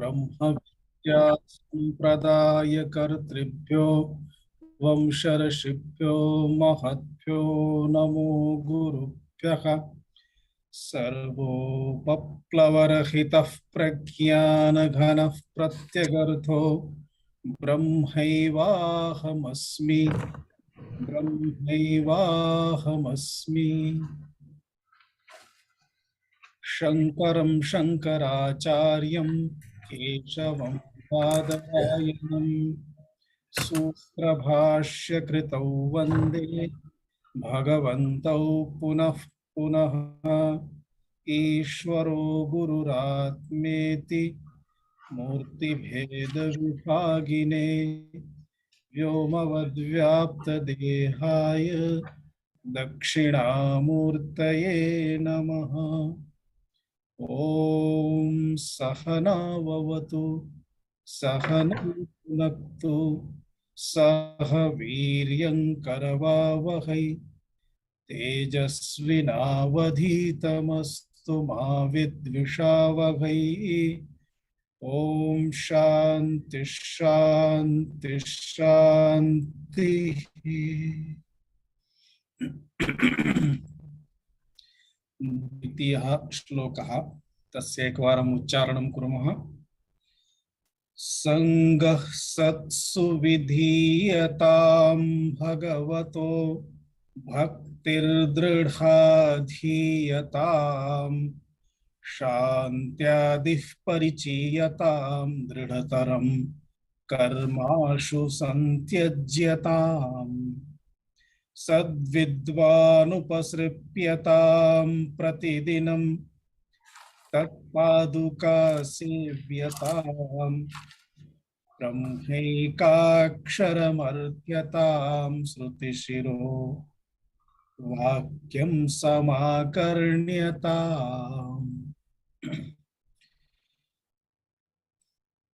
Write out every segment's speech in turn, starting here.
ब्रह्म विद्या संप्रदाय कर्तृभ्यो वंशर्षिभ्यो महद्भ्यो नमो गुरुभ्यः। सर्वोपप्लवरहितः प्रज्ञानघनः प्रत्यगर्थो ब्रह्मैवाहमस्मि ब्रह्मैवाहमस्मि। शंकरं शंकराचार्यं केशवं बादरायणं सूत्रभाष्यकृतौ वन्दे भगवन्तौ पुनः पुनः। ईश्वरो गुरुरात्मेति मूर्तिभेदविभागिने व्योमवद्व्याप्तदेहाय दक्षिणामूर्तये नमः। ओम सहना भवतु सहनौ भुनक्तु सह वीर्यं करवावहै तेजस्विनावधीतमस्तु मा विद्विषावहै। ओम शांति शांति शांति। द्वितीयः श्लोकः तस्य एकवारम् उच्चारणं कुर्मः। संगः सत्सु विधीयतां भगवतो भक्तिर्दृढा धीयतां शान्त्यादिः परिचीयतां दृढतरं कर्माशु सन्त्यज्यताम् सद्विद्वानुपसृप्यतां प्रतिदिनं तत्पादुका सेव्यतां ब्रह्मैकाक्षरमर्ध्यतां श्रुतिशिरो वाक्यं समाकर्ण्यताम्।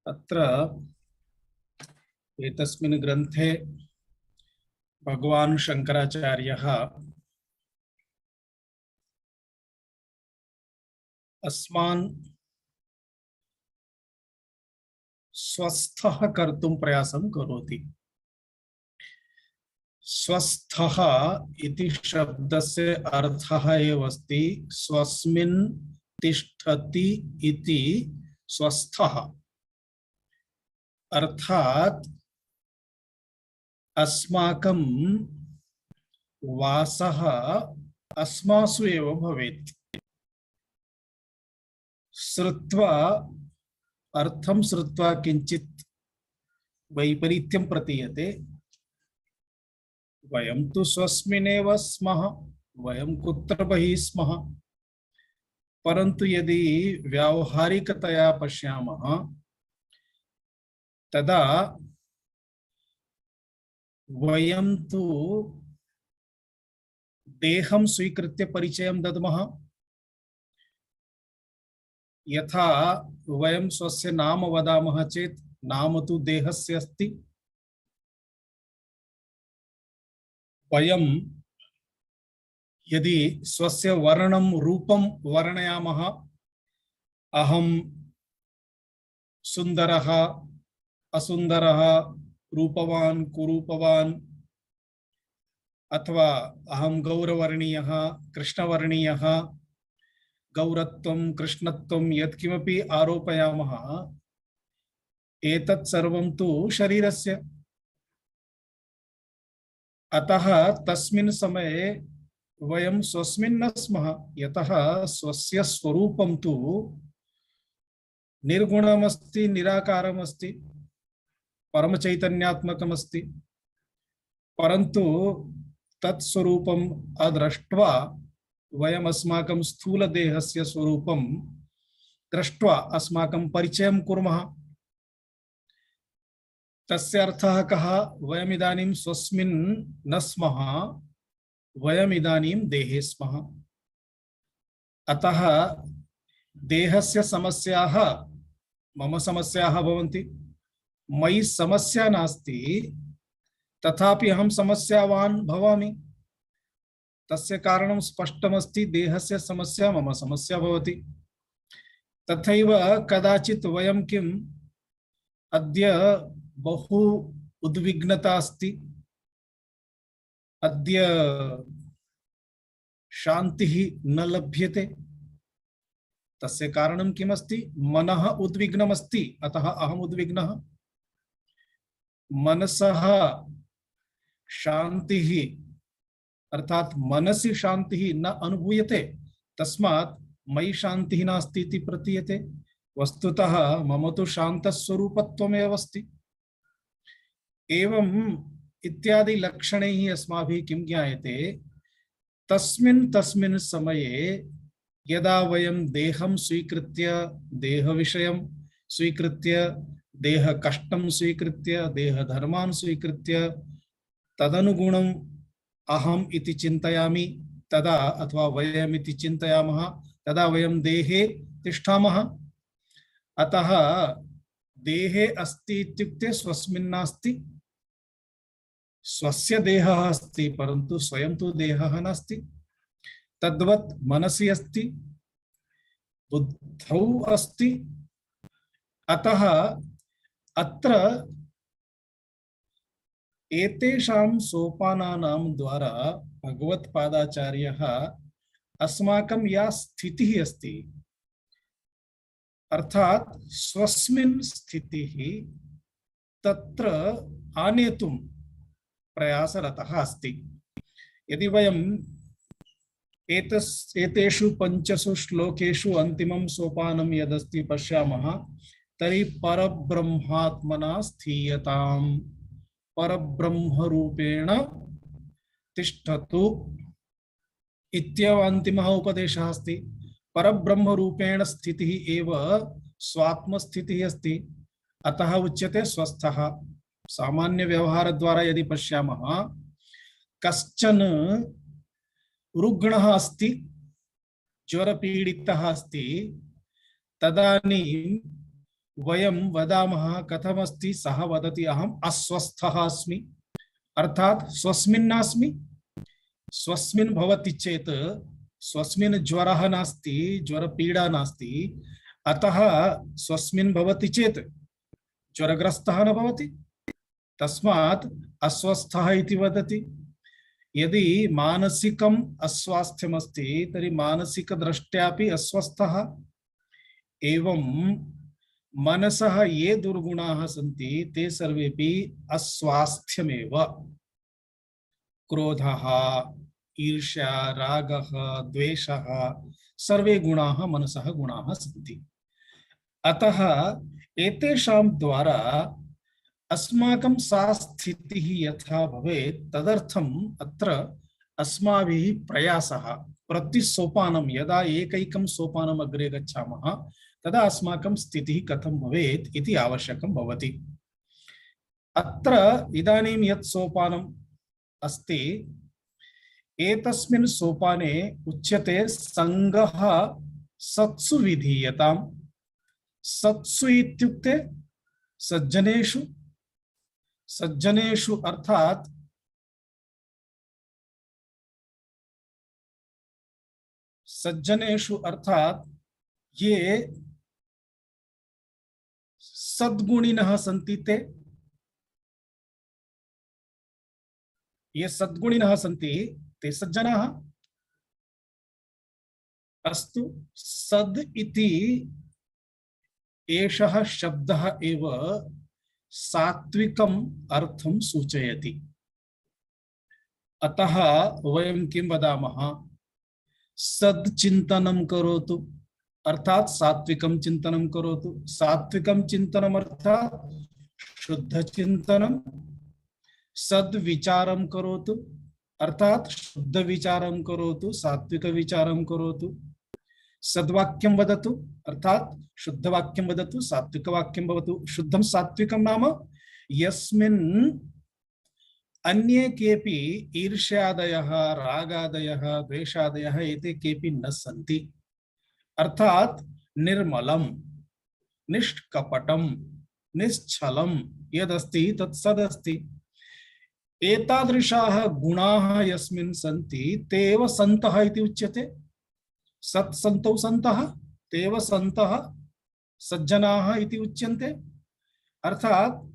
अत्र एतस्मिन् ग्रन्थे भगवान् शंकराचार्यः अस्मान् स्वस्थः कर्तुं प्रयासं करोति। स्वस्थः इति शब्दस्य अर्थः एव अस्ति स्वस्मिन् तिष्ठति इति स्वस्थः, अर्थात अस्माकं वासः अस्मासु एव भवेत्। श्रुत्वा अर्थं श्रुत्वा किंचित् वैपरीत्यं प्रतीयते। वयं तु स्वस्मिन्नेव स्मः, वयं कुत्र बहिः स्मः। परन्तु यदि व्यावहारिकतया पश्यामः तदा वयं तु देहं स्वीकृत्य परिचयं दद्मः। यथा वयं स्वस्य नाम वदामः चेत् नाम तु देहस्य अस्ति। वयं यदि स्वस्य वर्णं रूपं वर्णयामः, अहं सुन्दरः असुन्दरः रूपवान् कुरूपवान्, अथवा अहं गौरवर्णीयः कृष्णवर्णीयः, गौरत्वं कृष्णत्वं यत्किमपि आरोपयामः, एतत् सर्वं तु शरीरस्य। अतः तस्मिन् समये वयं स्वस्मिन् न स्मः, यतः स्वस्य स्वरूपं तु निर्गुणमस्ति, निराकारमस्ति, परमचैतन्यात्मकमस्ति। परन्तु तत्स्वरूपम् अदृष्ट्वा वयम् अस्माकं स्थूलदेहस्य स्वरूपं दृष्ट्वा अस्माकं परिचयं कुर्मः। तस्य अर्थः कः? वयम् इदानीं स्वस्मिन् न स्मः, वयम् इदानीं देहे स्मः। अतः देहस्य समस्याः मम समस्याः भवन्ति। मयि समस्या नास्ति, तथापि अहं समस्यावान् भवामि। तस्य कारणं स्पष्टमस्ति, देहस्य समस्या मम समस्या भवति। तथैव कदाचित् वयं किम् अद्य बहु उद्विग्नता अस्ति, अद्य शान्तिः न लभ्यते। तस्य कारणं किमस्ति? मनः उद्विग्नमस्ति, अतः अहम् उद्विग्नः। मनसः शान्तिः अर्थात मनसि शान्तिः न अनुभूयते, तस्मात् मयि शान्तिः नास्ति इति प्रतीयते। वस्तुतः मम तु शान्तस्वरूपत्वमेव अस्ति। एवम् इत्यादि लक्षणैः अस्माभिः किं ज्ञायते? तस्मिन् तस्मिन् समये यदा वयं देहं स्वीकृत्य, देहविषयं स्वीकृत्य, देह कष्टं स्वीकृत्य, देह धर्मान् स्वीकृत्य तदनुगुणम् अहम् इति चिन्तयामि, तदा अथवा वयम् इति चिन्तयामः, तदा वयं देहे तिष्ठामः। अतः देहे अस्ति इत्युक्ते स्वस्मिन् नास्ति। स्वस्य देहः अस्ति, परन्तु स्वयं तु देहः नास्ति। तद्वत् मनसि अस्ति, बुद्धौ अस्ति। अतः अत्र एतेषां सोपानानां द्वारा भगवत्पादाचार्यः अस्माकं या स्थितिः अस्ति, अर्थात स्वस्मिन् स्थितिः तत्र आनेतुं प्रयासरतः अस्ति। यदि वयं एतेषु पंचसु श्लोकेषु अंतिमं सोपानं यदस्ति पश्यामः, तर्हि परब्रह्मात्मना स्थीयताम्, परब्रह्मरूपेण तिष्ठतु इत्येव अन्तिमः उपदेशः अस्ति। परब्रह्मरूपेण स्थितिः एव स्वात्मस्थितिः अस्ति, अतः उच्यते स्वस्थः। सामान्य व्यवहार द्वारा यदि पश्यामः, कश्चन रुग्णः अस्ति, ज्वरपीडितः अस्ति, तदानीं वयं वदामः कथमस्ति? सः वदति अहम् अस्वस्थः अस्मि, अर्थात स्वस्मिन् नास्मि। स्वस्मिन् भवति चेत् स्वस्मिन् ज्वरः नास्ति, ज्वरपीडा नास्ति, अतः स्वस्मिन् भवति चेत् ज्वरग्रस्तः न भवति, तस्मात् अस्वस्थः इति वदति। यदि मानसिकम् अस्वास्थ्यमस्ति तर्हि मानसिकदृष्ट्यापि अस्वस्थः। एवं मनसः ये दुर्गुणाः सन्ति ते सर्वेपि अस्वास्थ्यमेव। क्रोधः, ईर्ष्या, रागः, द्वेषः, सर्वे गुणाः मनसः गुणाः सन्ति। अतः एतेषां द्वारा अस्माकं सा स्थितिः यथा भवेत् तदर्थम् अत्र अस्माभिः प्रयासः। प्रतिसोपानं यदा एकैकं सोपानम् अग्रे गच्छामः तदा अस्माकं स्थितिः कथं भवेत् इति आवश्यकं भवति। अत्र इदानीं यत् सोपानम् अस्ति, एतस्मिन् सोपाने उच्यते संगः सत्सु विधीयताम्। सत्सु इत्युक्ते सज्जनेषु। सज्जनेषु अर्थात सज्जनेषु अर्थात ये सद्गुणिनः सन्ति ते, ये सद्गुणिनः सन्ति ते सज्जनाः। अस्तु, सद् इति एषः शब्दः एव सात्विकम् अर्थं सूचयति। अतः वयं किं वदामः? सद्चिन्तनं करोतु, अर्थात सात्विकं चिन्तनं करोतु। सात्विकं चिन्तनम् अर्थात शुद्धचिन्तनं। सद्विचारं करोतु, अर्थात शुद्धविचारं करोतु, सात्विकविचारं करोतु। सद्वाक्यं वदतु, अर्थात शुद्धवाक्यं वदतु, सात्विकवाक्यं भवतु। शुद्धं सात्विकं नाम यस्मिन् अन्ये केपि ईर्ष्यादयः, रागादयः, द्वेषादयः एते केपि न सन्ति, अर्थात निर्मलं, निष्कपटं, निश्चलं यदस्ति तत् सदस्ति। एतादृशाः गुणाः यस्मिन् सन्ति ते एव सन्तः इति उच्यते। सत्सन्तौ सन्तः, ते एव सन्तः, सज्जनाः इति उच्यन्ते। अर्थात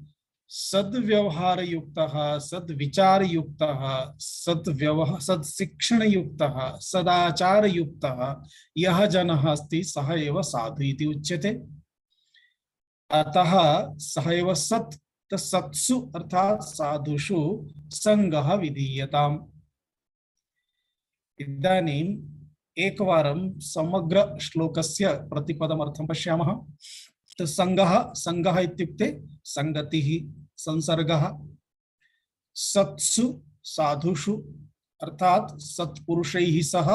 सद्व्यवहार युक्तः, सद्विचार युक्तः, सद्शिक्षण युक्तः, सदाचार युक्तः यः जनः अस्ति सः एव साधु इति उच्यते। अतः सः एव सत्, सत्सु अर्थात साधुषु संगः विधीयताम्। इदानीम् एकवारं समग्र श्लोकस्य प्रतिपदमर्थं पश्यामः। तो संगः, संगः इत्युक्ते संगतिः, संसर्गः। सत्सु साधुषु अर्थात सत्पुरुषैः सह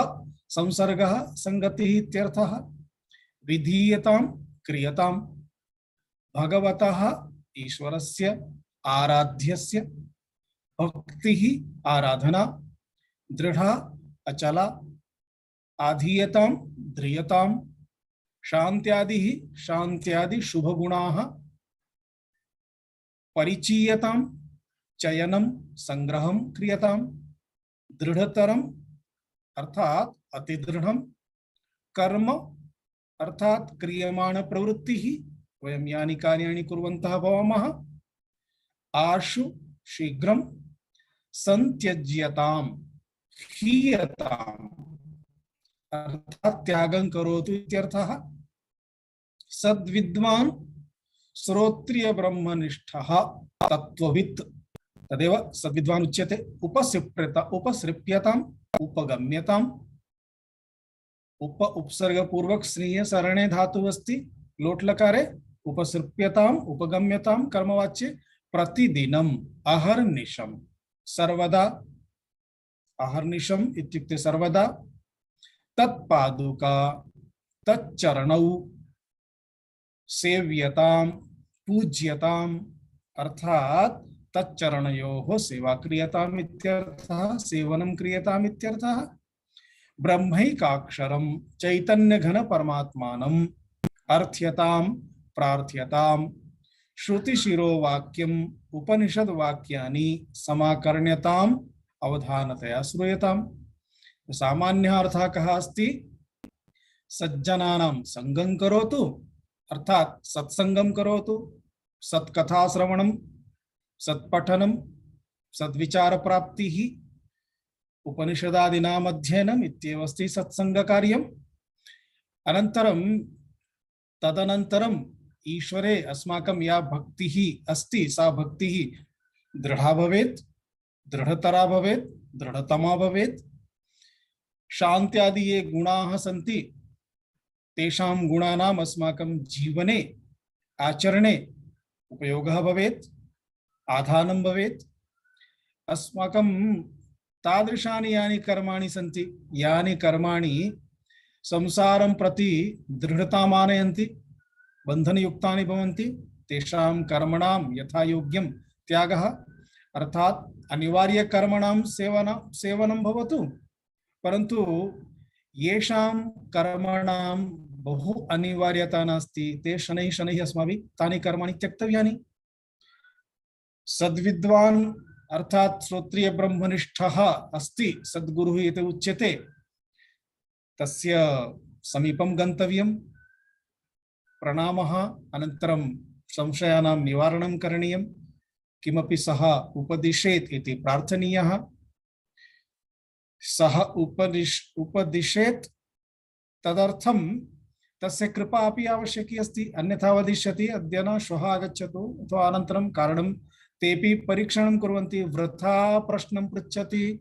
संसर्गः, संगतिः इत्यर्थः। विधीयतां क्रियतां, भगवतः ईश्वरस्य आराध्यस्य भक्तिः आराधना, दृढ़ा अचला, आधीयतां ध्रियतां, शान्त्यादिः शान्त्यादि शुभगुणाः, परिचीयतां चयनं संग्रहं क्रियतां, दृढ़तरम् अर्थात अतिदृढ़ं, कर्म अर्थात क्रियमाण प्रवृत्तिः, वयं यानि कार्याणि कुर्वन्तः भवामः, आशु शीघ्रं, संत्यज्यतां हीयताम् अर्थात त्यागं करोतु इत्यर्थः। सद्विद्वान् श्रोत्रिय ब्रह्मनिष्ठः तत्त्ववित्, तदेव सद्विद्वान् उच्यते। उपसृप्यताम् उपगम्यताम्, उप उपसर्ग पूर्वक स्नेह सरणे धातु अस्ति लोट लकारे। उपसृप्यताम् उपगम्यताम् कर्मवाच्ये। प्रतिदिनम् अहर्निशम् सर्वदा, अहर्निशम् इत्युक्ते सर्वदा। तत्पादुका तच्चरणौ सेव्यताम् पूज्यताम् अर्थात तच्चरणयोः सेवा क्रियताम् इत्यर्थः, सेवनं क्रियताम् इत्यर्थः। ब्रह्मैकाक्षरं चैतन्य घन परमात्मानं अर्थ्यताम् प्रार्थ्यताम्। श्रुतिशिरो वाक्यम् उपनिषद वाक्यानि समाकर्ण्यताम् अवधानतया श्रूयताम्। सामान्य अर्थः कः अस्ति? सज्जनानां संगं करोतु अर्थात सत्संगं करोतु, सत्कथा श्रवणं, सत्पठनं, सद्विचार प्राप्तिः, उपनिषदादीनाम् अध्ययनम् इत्येव अस्ति सत्संगकार्यम्। अनन्तरं तदनन्तरम् ईश्वरे अस्माकं या भक्तिः अस्ति सा भक्तिः दृढ़ा भवेत्, दृढ़तरा भवेत्, दृढ़तमा भवेत्। शान्त्यादि ये गुणाः सन्ति तेषां गुणानाम् अस्माकं जीवने आचरणे उपयोगः भवेत्, आधानं भवेत्। अस्माकं तादृशानि यानि कर्माणि सन्ति, यानि कर्माणि संसारं प्रति दृढ़ताम् आनयन्ति, बन्धनयुक्तानि भवन्ति, तेषां कर्मणां यथा योग्यं त्यागः अर्थात अनिवार्य कर्मणां सेवनं भवतु, परन्तु येषां कर्मणां बहु अनिवार्यता नास्ति ते शनैः शनैः अस्माभिः तानि कर्माणि त्यक्तव्यानि। सद्विद्वान् अर्थात श्रोत्रिय ब्रह्मनिष्ठः अस्ति, सद्गुरुः इति उच्यते, तस्य समीपं गन्तव्यं, प्रणामः, अनन्तरं संशयानां निवारणं करणीयं, किमपि सः उपदिशेत् इति प्रार्थनीयः। सः उपदिशेत् तदर्थं तस्य कृपा अपि आवश्यकी अस्ति, अन्यथा वदिष्यति अद्य न श्वः आगच्छतु अथवा अनन्तरं कारणं तेपि परीक्षणं कुर्वन्ति, वृथा प्रश्नं पृच्छति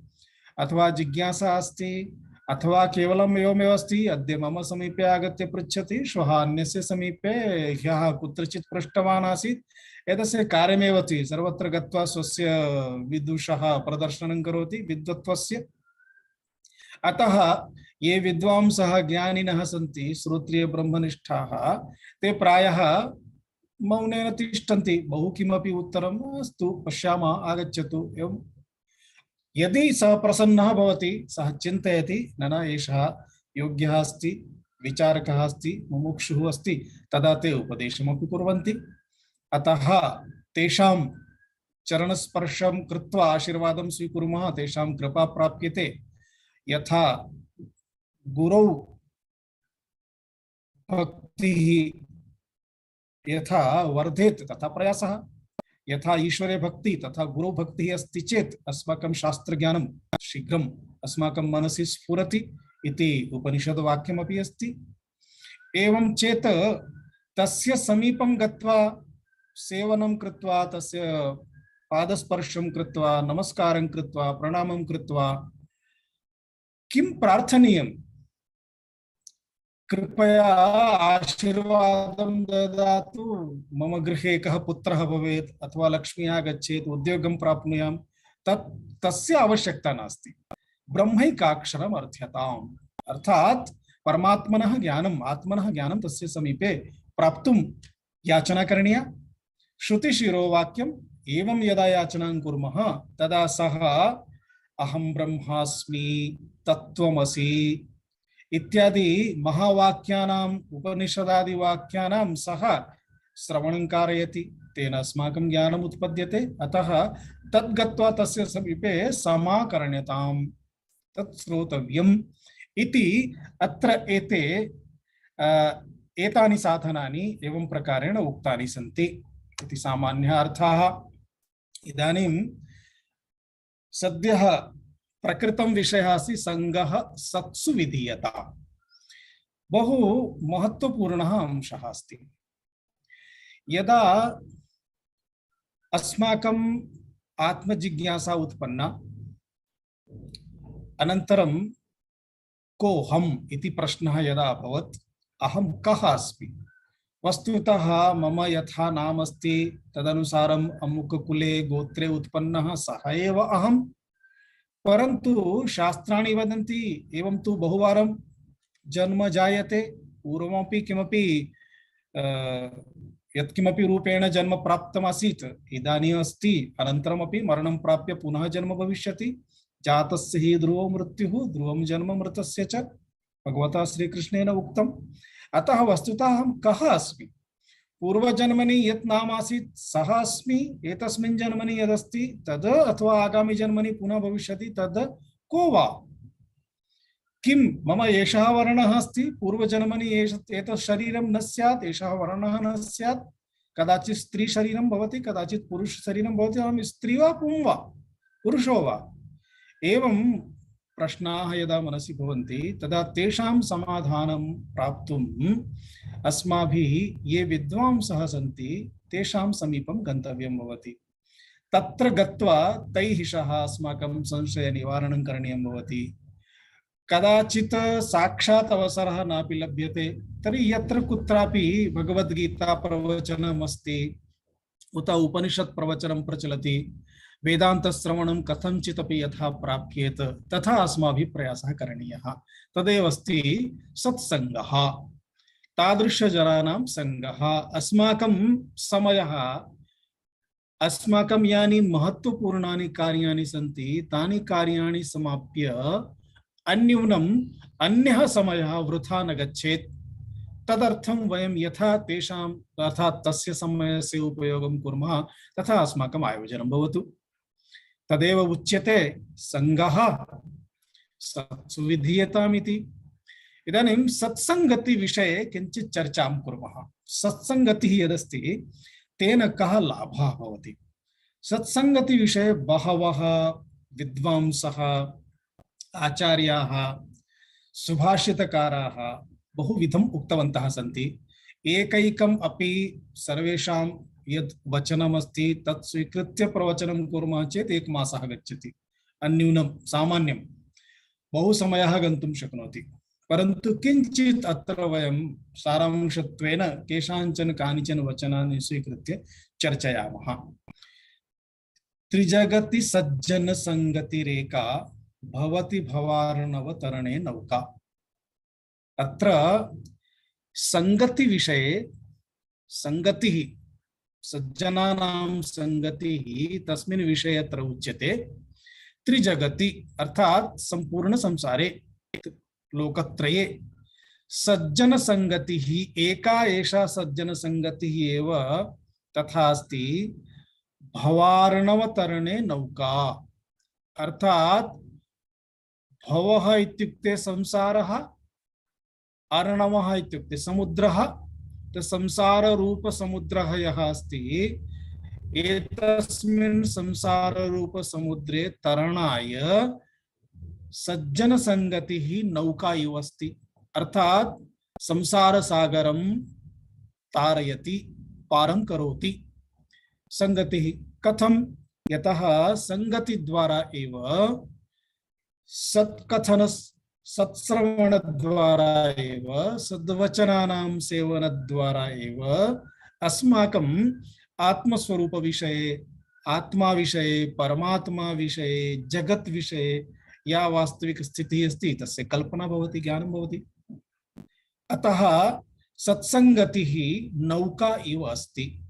अथवा जिज्ञासा अस्ति अथवा केवलम् एवमेव अस्ति अद्य मम समीपे आगत्य पृच्छति, श्वः अन्यस्य समीपे, ह्यः कुत्रचित् पृष्टवान् आसीत्, एतस्य कार्यमेव अस्ति, सर्वत्र गत्वा स्वस्य विदुषः प्रदर्शनं करोति विद्वत्वस्य। अतः ये विद्वांसः ज्ञानिनः सन्ति, श्रोत्रिय ब्रह्मनिष्ठाः, ते प्रायः मौनेन तिष्ठन्ति, बहु किमपि उत्तरम् अस्तु पश्यामः आगच्छतु एवं। यदि सः प्रसन्नः भवति, सः चिन्तयति न न एषः योग्यः अस्ति, विचारकः अस्ति, मुमुक्षुः अस्ति, तदा ते उपदेशमपि कुर्वन्ति। अतः तेषां चरणस्पर्शं कृत्वा आशीर्वादं स्वीकुर्मः, तेषां कृपा प्राप्यते। यथा गुरौ भक्तिः यथा वर्धेत तथा प्रयासः, यथा ईश्वरे भक्ति तथा गुरु भक्ति अस्ति चेत् अस्माकं शास्त्र ज्ञानं शीघ्रम् अस्माकं मनसि स्फुरति इति उपनिषद वाक्यमपि अस्ति। एवं चेत् तस्य समीपं गत्वा सेवनं कृत्वा तस्य पादस्पर्शं कृत्वा नमस्कारं कृत्वा प्रणामं कृत्वा किं प्रार्थनीयं? कृपया आशीर्वादं ददातु, मम गृहे एकः पुत्रः भवेत् अथवा लक्ष्मी आगच्छेत्, उद्योगं प्राप्नुयां, तस्य आवश्यकता नास्ति। ब्रह्मैकाक्षरम् अर्थ्यताम्, अर्थात् परमात्मनः ज्ञानम्, आत्मनः ज्ञानं तस्य समीपे प्राप्तुं याचना करणीया। श्रुतिशिरो वाक्यम्, एवं यदा याचनां कुर्मः तदा सः अहं ब्रह्मास्मि, तत्त्वमसि इत्यादि महावाक्यानाम् उपनिषदादि वाक्यानां सः श्रवणं कारयति, तेन अस्माकं ज्ञानम् उत्पद्यते। अतः तद् गत्वा तस्य समीपे समाकर्ण्यताम्, तत् श्रोतव्यम् इति अत्र एतानि साधनानि एवं प्रकारेण उक्तानि सन्ति इति सामान्यः अर्थः। इदानीं सद्यः प्रकृतं विषयः अस्ति संगः सत्सु विधीयता। बहु महत्वपूर्णः अंशः अस्ति। यदा अस्माकम् आत्मजिज्ञासा उत्पन्ना, अनन्तरं कोऽहम् इति प्रश्नः यदा अभवत्, अहं कः अस्मि? वस्तुतः मम यथा नाम अस्ति तदनुसारम् अमुककुले गोत्रे उत्पन्नः सः एव अहम्। परन्तु शास्त्राणि वदन्ति एवं तु बहुवारं जन्म जायते, पूर्वमपि किमपि यत्किमपि रूपेण जन्म प्राप्तमासीत् इदानीम् अस्ति, अनन्तरमपि मरणं प्राप्य पुनः जन्म भविष्यति। जातस्य हि ध्रुवो मृत्युः, ध्रुवं जन्म मृतस्य च, भगवता श्रीकृष्णेन उक्तम्। अतः वस्तुतः अहं कः अस्मि? पूर्वजन्मनि यत् नाम आसीत् सः अस्मि, एतस्मिन् जन्मनि यदस्ति तद्, अथवा आगामि जन्मनि पुनः भविष्यति तद् को वा? किं मम एषः वर्णः अस्ति? पूर्वजन्मनि एतत् शरीरं न स्यात्, एषः वर्णः न स्यात्, कदाचित् स्त्री शरीरं भवति, कदाचित् पुरुष शरीरं भवति। अहं स्त्री वा पुं वा पुरुषो वा? एवं प्रश्नाः यदा मनसि भवन्ति तदा तेषां समाधानं प्राप्तुम् अस्माभिः ये विद्वांसः सन्ति तेषां समीपं गन्तव्यं भवति। तत्र गत्वा तैः सह अस्माकं संशयनिवारणं करणीयं भवति। कदाचित् साक्षात् अवसरः नापि लभ्यते, तर्हि यत्र कुत्रापि भगवद्गीता प्रवचनम् अस्ति उत उपनिषत् प्रवचनं प्रचलति, वेदांत श्रवणं कथंचित् अपि यथा प्राप्येत तथा अस्माभिः प्रयासः करणीयः। तदेव अस्ति सत्संगः, तादृशजनानां संगः। अस्माकं समयः, अस्माकं यानि महत्वपूर्णानि कार्याणि सन्ति तानि कार्याणि समाप्य अन्यूनम् अन्यः समयः वृथा न गच्छेत्। तदर्थं वयं यथा तेषाम् अर्थात् तस्य समयस्य उपयोगं कुर्मः तथा अस्माकम् आयोजनं भवतु। तदेव उच्यते संगः सत्सु विधीयतामिति। इदानीं सत्संगति विषये किञ्चित् चर्चां कुर्मः। सत्संगतिः यदस्ति तेन कः लाभः भवति? सत्संगति विषये बहवः विद्वांसः, आचार्याः, सुभाषितकाराः बहुविधम् उक्तवन्तः सन्ति। एकैकम् अपि सर्वेषां यद् वचनमस्ति तत् स्वीकृत्य प्रवचनं कुर्मः चेत् 1 मासः गच्छति, अन्यूनं सामान्यं बहु समयः गन्तुं शक्नोति। परन्तु किञ्चित् अत्र वयं सारांशत्वेन केषाञ्चन कानिचन वचनानि स्वीकृत्य चर्चयामः। त्रिजगति सज्जन संगतिरेका भवति भवार्णवतरणे नौका। अत्र संगति विषये, संगतिः सज्जनानां संगतिः तस्मिन् विषये अत्र उच्यते। त्रिजगति अर्थात् संपूर्ण संसारे लोकत्रये सज्जन संगतिः एका एषा सज्जन संगतिः एव तथा अस्ति भवार्णवतरणे नौका। अर्थात् भवः इत्युक्ते संसारः, अर्णवः इत्युक्ते समुद्रः, संसार रूप समुद्रः यः अस्ति, एतस्मिन् संसार रूप समुद्रे तरणाय सज्जन संगतिः नौका इव अस्ति। अर्थात संसार सागरं तारयति, पारं करोति। संगतिः कथं? यतः संगति द्वारा एव सत्कथन सत्श्रवण द्वारा एव सद्वचनानां सेवन द्वारा एव अस्माकं आत्मस्वरूप विषये, आत्मा विषये, परमात्मा विषये, जगत् विषये या वास्तविक स्थितिः अस्ति तस्य कल्पना भवति, ज्ञानं भवति। अतः सत्संगतिः नौका इव अस्ति।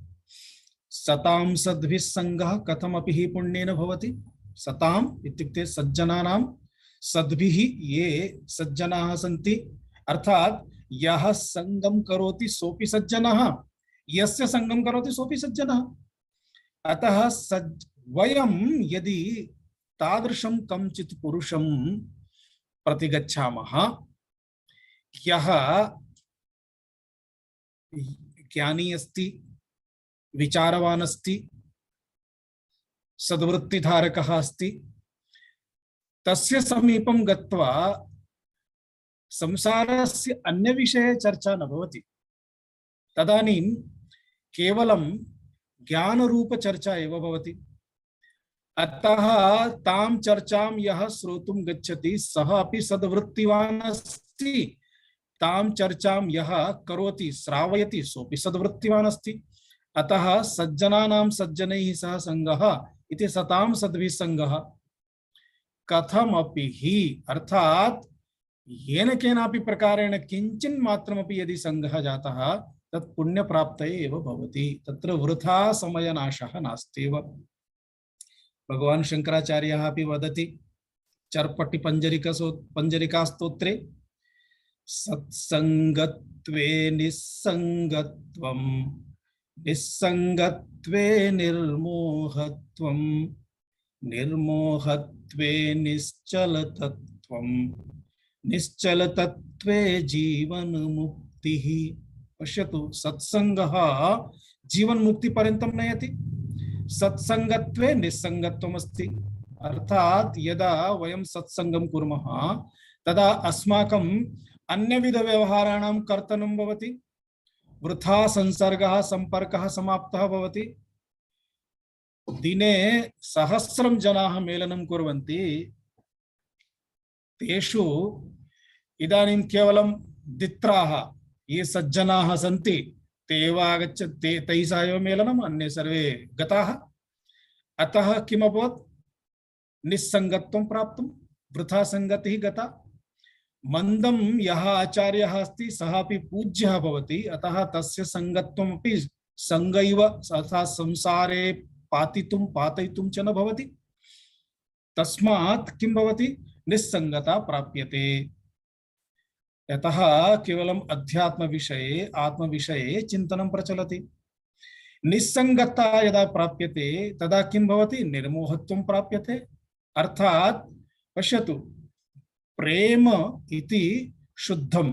सतां सद्भिः संगः कथमपि हि पुण्येन भवति। सताम् इत्युक्ते सज्जनानां, सद्भिः ये सज्जनाः सन्ति, अर्थात यः संगम करोति सोपि सज्जनः, यस्य संगम करोति सोपि सज्जनः। अतः वयं यदि तादृशं कञ्चित् पुरुषं प्रतिगच्छामः, यः ज्ञानी अस्ति, विचारवान् अस्ति, सद्वृत्तिधारकः अस्ति, तस्य समीपं गत्वा संसारस्य अन्य विषये चर्चा न भवति। तदानीं केवलं ज्ञान रूप चर्चा एव भवति। अतः तां चर्चां यः श्रोतुं गच्छति सः अपि सद्वृत्तिवान् अस्ति, तां चर्चां यः करोति, श्रावयति, सोऽपि सद्वृत्तिवान् अस्ति। अतः सज्जनानां सज्जनैः सह संगः इति सतां सद्भिः संगः। कथमपि हि, अर्थात येन केनापि प्रकारेण किंचिन् मात्रमपि यदि संगः जातः तत् पुण्य प्राप्तये एव भवति, तत्र वृथा समयनाशः नास्त्येव। भगवान् शंकराचार्यः अपि वदति चर्पटि पंजरिका स्तोत्रे, सत्संगत्वे निस्संगत्वं, निस्संगत्वे निर्मोहत्वं, निर्मोहत्वे निश्चलतत्वं, निश्चलतत्वे जीवन मुक्तिः। पश्यतु, सत्संगः जीवन मुक्ति पर्यन्तं नयति। सत्संगत्वे निस्संगत्वम् अस्ति, अर्थात यदा वयं सत्संगं कुर्मः तदा अस्माकं अन्यविध व्यवहाराणां कर्तनं भवति, वृथा संसर्गः संपर्कः समाप्तः भवति। दिने सहस्रं जनाः मेलनं कुर्वन्ति, तेषु इदानीं केवलं द्वित्राः ये सज्जनाः सन्ति ते एव आगच्छन्ति, तैः सह एव मेलनम्, अन्ये सर्वे गताः। अतः किम् अभवत्? निस्संगत्वं प्राप्तं, वृथा संगतिः गता। मन्दं यः आचार्यः अस्ति सः अपि पूज्यः भवति, अतः तस्य संगत्वमपि संगैव, अर्थात् संसारे पातितुं पातयितुं च न भवति। तस्मात् किं भवति? निस्संगता प्राप्यते। यतः केवलम् अध्यात्म विषये, आत्म विषये चिन्तनं प्रचलति। निस्संगता यदा प्राप्यते तदा किं भवति? निर्मोहत्वं प्राप्यते। अर्थात् पश्यतु, प्रेम इति शुद्धं,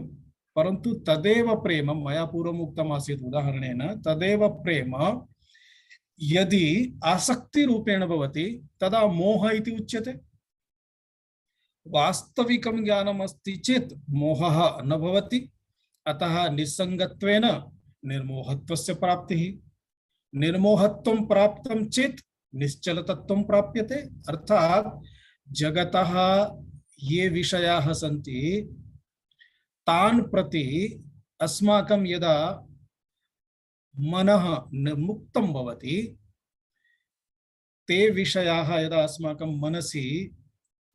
परन्तु तदेव प्रेम, मया पूर्वम् उक्तमासीत् उदाहरणेन, तदेव प्रेम यदि आसक्ति रूपेण भवति तदा मोह इति उच्यते। वास्तविकं ज्ञानम् अस्ति चेत् मोहः न भवति। अतः निस्संगत्वेन निर्मोहत्वस्य प्राप्तिः। निर्मोहत्वं प्राप्तं चेत् निश्चलतत्वं प्राप्यते। अर्थात् जगतः ये विषयाः सन्ति तान् प्रति अस्माकं यदा मनः मुक्तं भवति, ते विषयाः यदा अस्माकं मनसि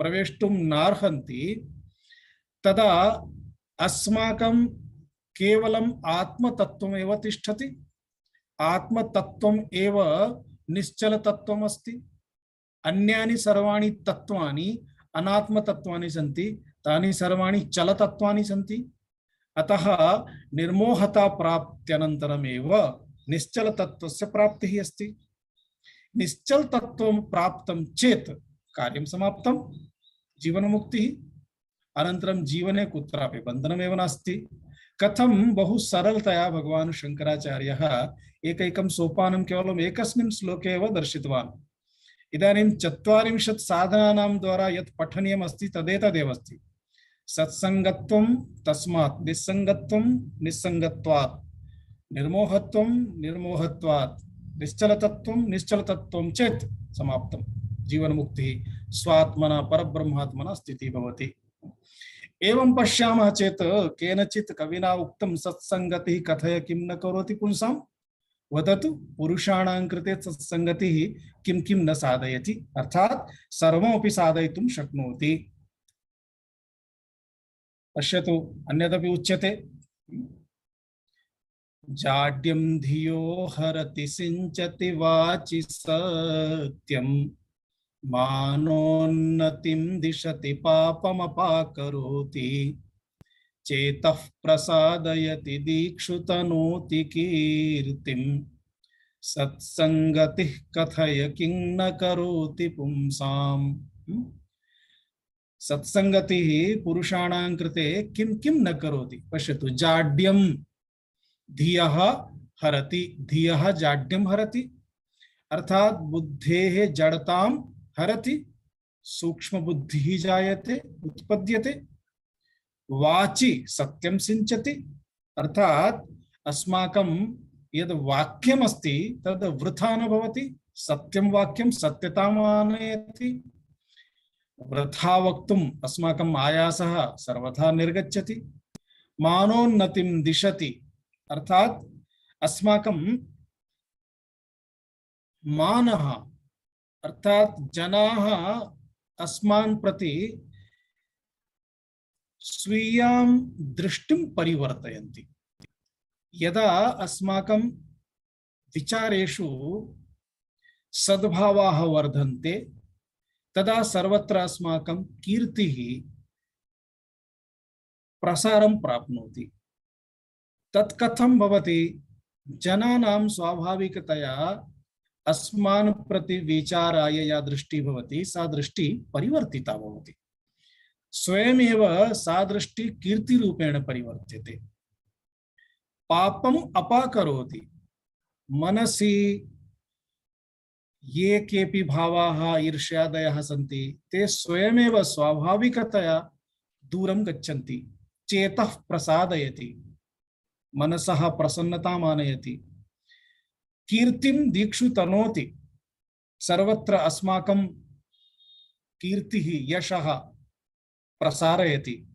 प्रवेष्टुं नार्हन्ति, तदा अस्माकं केवलम् आत्मतत्त्वमेव तिष्ठति। आत्मतत्त्वम् एव निश्चलतत्त्वम् अस्ति। अन्यानि सर्वाणि तत्त्वानि अनात्मतत्त्वानि सन्ति, तानि सर्वाणि चलतत्त्वानि सन्ति। अतः निर्मोहता प्राप्त्यनन्तरमेव निश्चल तत्त्वस्य प्राप्तिः अस्ति। निश्चल तत्त्वं प्राप्तं चेत् कार्यं समाप्तं, जीवनमुक्तिः। अनन्तरं जीवने कुत्रापि बन्धनमेव नास्ति। कथं बहु सरलतया भगवान् शंकराचार्यः एकैकं सोपानं केवलम् एकस्मिन् श्लोके एव दर्शितवान्। इदानीं 40 साधनानां द्वारा यत् पठनीयम् अस्ति तदेतदेव अस्ति। सत्संगत्वं तस्मात् निस्संगत्वं निस्संगत्वात् निर्मोहत्वं निर्मोहत्वात् निश्चलतत्वं निश्चलतत्वं चेत् समाप्तं जीवन मुक्तिः स्वात्मना परब्रह्मात्मना स्थितिः भवति। एवं पश्यामः चेत् केनचित् कविना उक्तं सत्संगतिः कथय किं न करोति पुंसां वदतु पुरुषाणां कृते सत्संगतिः किं किं न साधयति, अर्थात् सर्वमपि साधयितुं शक्नोति। पश्यतु अन्यदपि उच्यते जाड्यं धियो हरति सिञ्चति वाचि सत्यं मानोन्नतिं दिशति पापमपाकरोति चेतः प्रसादयति दीक्षुतनोति कीर्तिं सत्संगतिः कथय किं न करोति पुंसाम्। सत्संगतिः पुरुषाणां कृते किं किं न करोति। पश्यतु जाड्यं धियः हरति, धियः जाड्यं हरति अर्थात बुद्धेः जड़तां हरति, सूक्ष्म बुद्धिः जायते उत्पद्यते। वाचि सत्यं सिञ्चति अर्थात अस्माकं यद् वाक्यम् अस्ति तद् वृथा न भवति, सत्यं वाक्यं सत्यताम् आनयति। वृथा वक्तुम् अस्माकम् आयासः सर्वथा निर्गच्छति। मानोन्नतिं दिशति अर्थात अस्माकं मानः अर्थात जनाः अस्मान् प्रति स्वीयां दृष्टिं परिवर्तयन्ति। यदा अस्माकं विचारेषु सद्भावाः वर्धन्ते तदा सर्वत्र अस्माकं कीर्तिः प्रसारं प्राप्नोति। तत् कथं भवति? जनानां स्वाभाविकतया अस्मान् प्रति विचाराय या दृष्टि भवति सा दृष्टि परिवर्तिता भवति। स्वयमेव सा दृष्टि कीर्तिरूपेण परिवर्त्यते। पापम् अपाकरोति मनसि ये केपि भावाः ईर्ष्यादयः सन्ति ते स्वयमेव स्वाभाविकतया दूरं गच्छन्ति। चेतः प्रसादयति मनसः प्रसन्नताम् आनयति। कीर्तिं दीक्षु तनोति सर्वत्र अस्माकं कीर्तिः यशः प्रसारयति।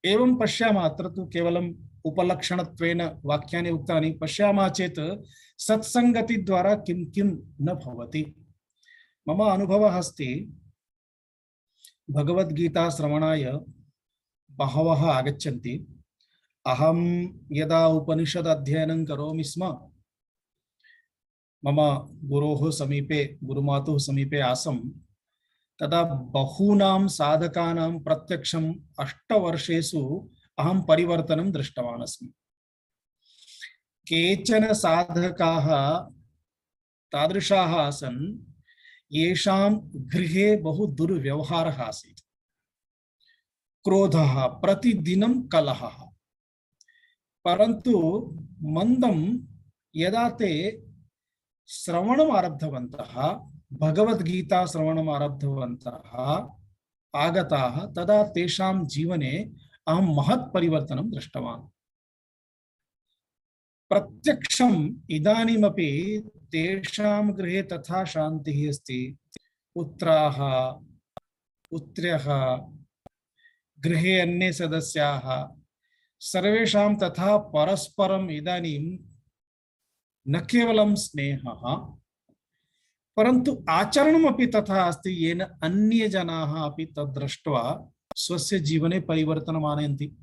एवं पश्यामः, अत्र तु केवलम् उपलक्षणत्वेन वाक्यानि उक्तानि। पश्यामः चेत् सत्संगति द्वारा किं किं न भवति। मम अनुभवः अस्ति, भगवद्गीता श्रवणाय बहवः आगच्छन्ति। अहं यदा उपनिषद अध्ययनं करोमि स्म, मम गुरोः समीपे गुरुमातुः समीपे आसं, तदा बहूनां साधकानां प्रत्यक्षम् 8 वर्षेषु अहं परिवर्तनं दृष्टवान् अस्मि। केचन साधकाः तादृशाः आसन् येषां गृहे बहु दुर्व्यवहारः आसीत्, क्रोधः, प्रतिदिनं कलहः। परन्तु मन्दं यदा ते श्रवणम् आरब्धवन्तः, भगवद्गीता श्रवणम् आरब्धवन्तः, आगताः, तदा तेषां जीवने अहं महत् परिवर्तनं दृष्टवान्। प्रत्यक्षम् इदानीमपि तेषां गृहे तथा शान्तिः अस्ति। पुत्राः, पुत्र्यः, गृहे अन्ये सदस्याः, सर्वेषां तथा परस्परम् इदानीं न केवलं स्नेहः परन्तु आचरणमपि तथा अस्ति, येन अन्ये जनाः अपि तद् दृष्ट्वा स्वस्य जीवने परिवर्तनम् आनयन्ति।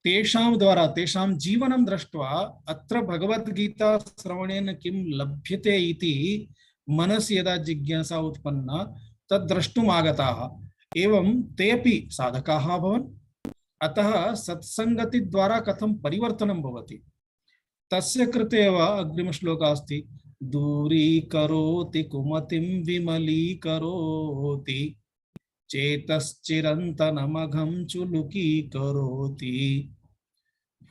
तेषां द्वारा तेषां जीवनं दृष्ट्वा अत्र भगवद्गीता श्रवणेन किं लभ्यते इति मनसि यदा जिज्ञासा उत्पन्ना तद् द्रष्टुम् आगताः। एवं ते अपि साधकाः अभवन्। अतः सत्संगति द्वारा कथं परिवर्तनं भवति तस्य कृते एव अग्रिमश्लोकः अस्ति। दूरीकरोति कुमतिं विमलीकरोति चेतश्चिरन्तनमघं चुलुकीकरोति।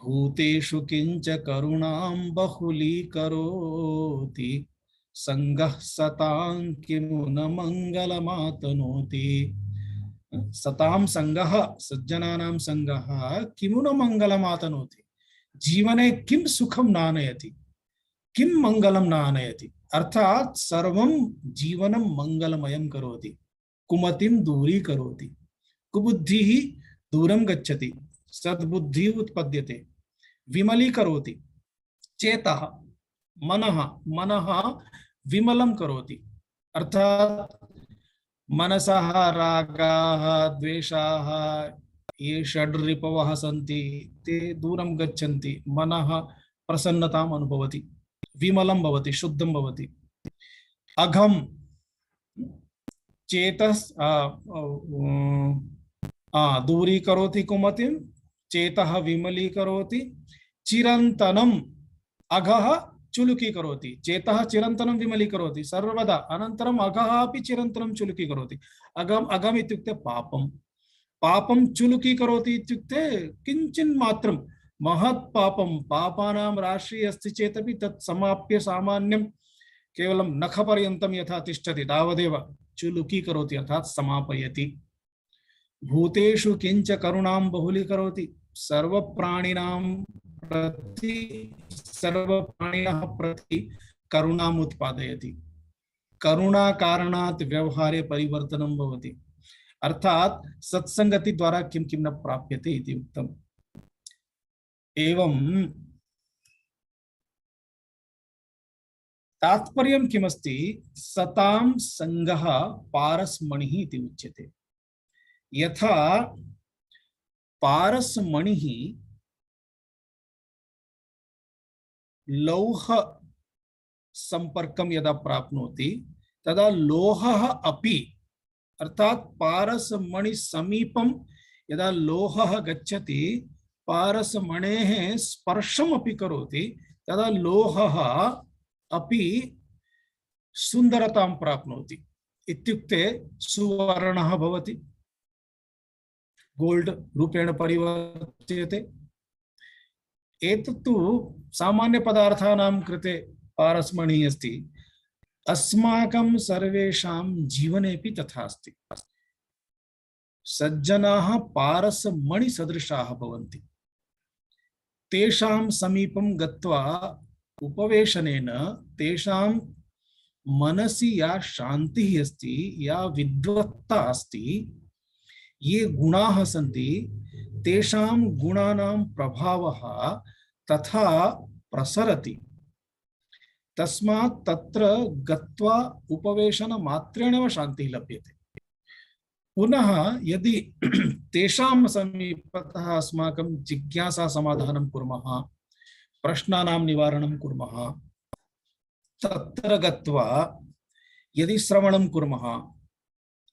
भूतेषु किंच करुणां बहुलीकरोति संगः सतां किमु न मंगलमातनोति। सतां संगः सज्जनानां संगः किमु न मंगलमातनोति। जीवने किं सुखं नानयति, किं मंगलं नानयति। अर्थात सर्वं जीवनं मंगलमयं करोति, कुमतिं दूरीकरोति, कुबुद्धिः दूरं गच्छति, सद्बुद्धिः उत्पद्यते, विमलीकरोति, चेतः मनः मनः विमलं करोति। अर्थात मनसः रागाः द्वेषाः ये षड्रिपवः सन्ति ते दूरं गच्छन्ति, मनः प्रसन्नताम् अनुभवति, विमलं भवति, शुद्धं भवति। अघं चेतस् दूरीकरोति कुमतिं, चेतः विमलीकरोति, चिरन्तनम् अघः चुलुकीकरोति। चेतः चिरन्तनं विमलीकरोति सर्वदा, अनन्तरम् अघः अपि चिरन्तनं चुलुकीकरोति। अघम् इत्युक्ते पापं, पापं चुलुकीकरोति इत्युक्ते किञ्चिन् मात्रं महत् पापं, पापानां राशि अस्ति चेदपि तत् समाप्य सामान्यं केवलं नखपर्यन्तं यथा तिष्ठति तावदेव चुलुकीकरोति, अर्थात् समापयति। भूतेषु किंच करुणां बहुलीकरोति, सर्वप्राणिनां प्रति, सर्वप्राणिनः प्रति करुणाम् उत्पादयति। करुणा कारणात् व्यवहारे परिवर्तनं भवति। अर्थात सत्संगति द्वारा किं किं न प्राप्यते इति उक्तम्। एवं तात्पर्यं किमस्ति, सतां संगः पारस्मणिः इति उच्यते। यथा पारस्मणिः लौह संपर्कं यदा प्राप्नोति तदा लोहः अपि, अर्थात पारसमणि समीपं यदा लोहः गच्छति पारसमणेः स्पर्शम् अपि करोति तदा लोहः अपि सुन्दरतां प्राप्नोति। इत्युक्ते सुवर्णः भवति, गोल्ड रूपेण परिवर्त्यते। एतत्तु सामान्य पदार्थानां कृते पारस्मणि अस्ति, अस्माकं सर्वेषां जीवनेपि तथा अस्ति। सज्जनाः पारसमणि सदृशाः भवन्ति। तेषां समीपं गत्वा उपवेशनेन तेषां मनसि या शान्तिः अस्ति, या विद्वत्ता अस्ति, ये गुणाः सन्ति तेषां गुणानां प्रभावः तथा प्रसरति। तस्मात् तत्र गत्वा उपवेशन मात्रेणैव शान्तिः लभ्यते। पुनः यदि तेषां समीपतः अस्माकं जिज्ञासा समाधानं कुर्मः, प्रश्नानां निवारणं कुर्मः, तत्र गत्वा यदि श्रवणं कुर्मः,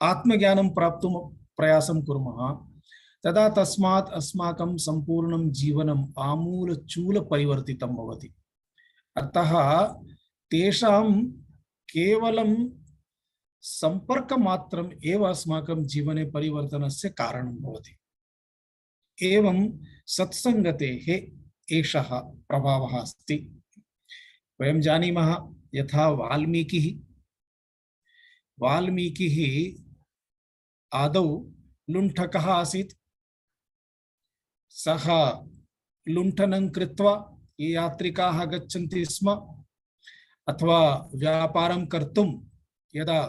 आत्मज्ञानं प्राप्तुं प्रयासं कुर्मः, तदा तस्मात् अस्माकं सम्पूर्णं जीवनम् आमूलचूल परिवर्तितं भवति। अतः तेषां केवलं संपर्कमात्रम् एव अस्माकं जीवने परिवर्तनस्य कारणं भवति। एवं सत्संगतेः एषः प्रभावः अस्ति। वयं जानीमः यथा वाल्मीकिः आदौ लुण्ठकः आसीत्। सः लुण्ठनं कृत्वा ये यात्रिकाः गच्छन्ति स्म अथवा व्यापारं कर्तुं यदा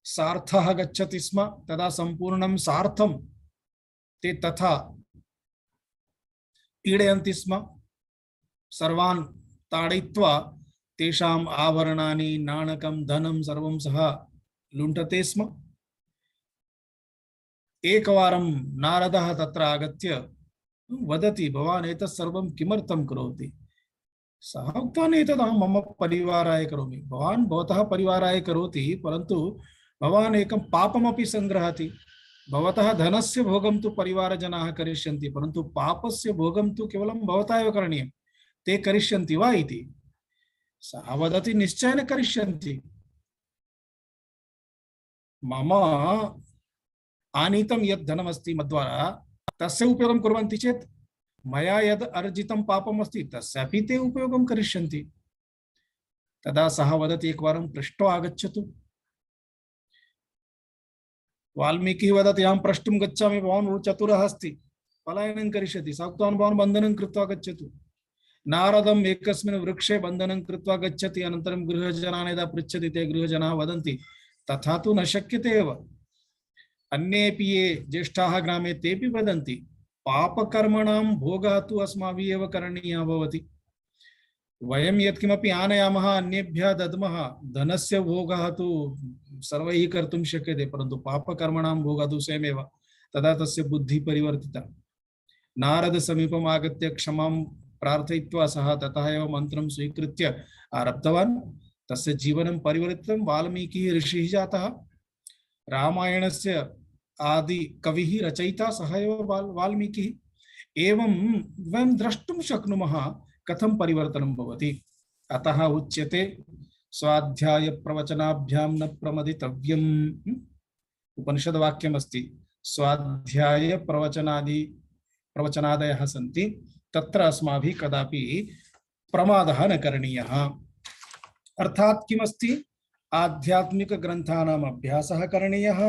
सार्थः गच्छति स्म तदा सम्पूर्णं सार्थं ते तथा पीडयन्ति स्म। सर्वान् ताडयित्वा तेषाम् आभरणानि, नाणकं, धनं सर्वं सः लुण्ठते स्म। एकवारं नारदः तत्र आगत्य वदति, भवान् एतत् सर्वं किमर्थं करोति? सः उक्तवान्, एतत् अहं मम परिवाराय करोमि। भवान् भवतः परिवाराय करोति, परन्तु भवान् एकं पापमपि संग्रहति। भवतः धनस्य भोगं तु परिवारजनाः करिष्यन्ति, परन्तु पापस्य भोगं तु केवलं भवता एव करणीयं। ते करिष्यन्ति वा इति? सः वदति, निश्चयेन करिष्यन्ति। मम आनीतं यत् धनमस्ति मद्वारा तस्य उपयोगं कुर्वन्ति चेत् मया यद् अर्जितं पापमस्ति तस्यापि ते उपयोगं करिष्यन्ति। तदा सः वदति एकवारं पृष्ट्वा आगच्छतु। वाल्मीकिः वदति अहं प्रष्टुं गच्छामि, भवान् बहु चतुरः अस्ति, पलायनं करिष्यति। सः उक्तवान् भवान् बन्धनं कृत्वा गच्छतु। नारदम् एकस्मिन् वृक्षे बन्धनं कृत्वा गच्छति। अनन्तरं गृहजनान् यदा पृच्छति ते गृहजनाः वदन्ति तथा तु न शक्यते एव। अन्येपि ये ज्येष्ठाः ग्रामे तेपि वदन्ति पापकर्मणां भोगः तु अस्माभिः एव करणीयः भवति। वयं यत्किमपि आनयामः अन्येभ्यः दद्मः, धनस्य भोगः तु सर्वैः कर्तुं शक्यते, परन्तु पापकर्मणां भोगः तु स्वयमेव। तदा तस्य बुद्धिः परिवर्तिता। नारद समीपम् आगत्य क्षमां प्रार्थयित्वा सः ततः एव मन्त्रं स्वीकृत्य आरब्धवान्। तस्य जीवनं परिवर्तितं। वाल्मीकिः ऋषिः जातः। रामायणस्य आदि कविः रचयिता सः एव वाल्मीकिः। एवं वयं द्रष्टुं शक्नुमः कथं परिवर्तनं भवति। अतः उच्यते स्वाध्याय प्रवचनाभ्यां न प्रमदितव्यम्। उपनिषद्वाक्यमस्ति स्वाध्याय प्रवचनादयः सन्ति, तत्र अस्माभिः कदापि प्रमादः न करणीयः। अर्थात् किमस्ति, आध्यात्मिक ग्रन्थानाम् अभ्यासः करणीयः।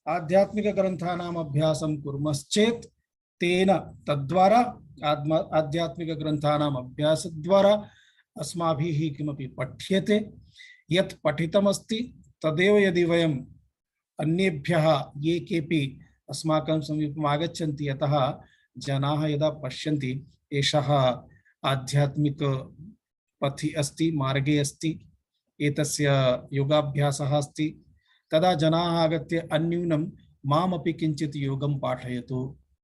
आध्यात्मिक ग्रन्थानाम् अभ्यासं कुर्मश्चेत् तेन तद्वारा आध्यात्मिक ग्रन्थानाम् अभ्यासद्वारा अस्माभिः किमपि पठ्यते, यत् पठितमस्ति तदेव यदि वयम् अन्येभ्यः ये केपि अस्माकं समीपम् आगच्छन्ति, यतः जनाः यदा पश्यन्ति एषः आध्यात्मिक पथि अस्ति, मार्गे अस्ति, एतस्य योगाभ्यासः अस्ति, तदा जनाः आगत्य अन्यूनं मामपि किञ्चित् योगं पाठयतु,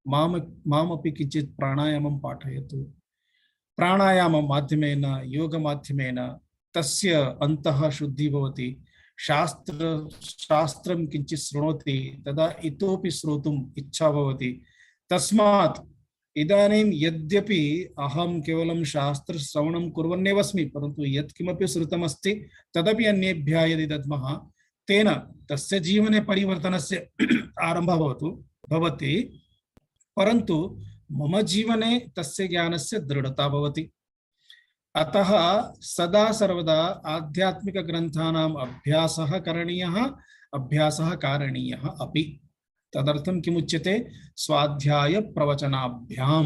मामपि किञ्चित् प्राणायामं पाठयतु। प्राणायाम माध्यमेन, योग माध्यमेन तस्य अन्तः शुद्धिः भवति। शास्त्रं किञ्चित् शृणोति, तदा इतोपि श्रोतुम् इच्छा भवति। तस्मात् इदानीं यद्यपि अहं केवलं शास्त्रश्रवणं कुर्वन्नेव अस्मि, परन्तु यत्किमपि श्रुतमस्ति तदपि अन्येभ्यः यदि दद्मः, तेन तस्य जीवने परिवर्तनस्य आरम्भः भवति, परन्तु मम जीवने तस्य ज्ञानस्य दृढता भवति। अतः सदा सर्वदा आध्यात्मिक ग्रन्थानाम् अभ्यासः करणीयः, अभ्यासः कारणीयः अपि। तदर्थं किमुच्यते, स्वाध्याय प्रवचनाभ्यां।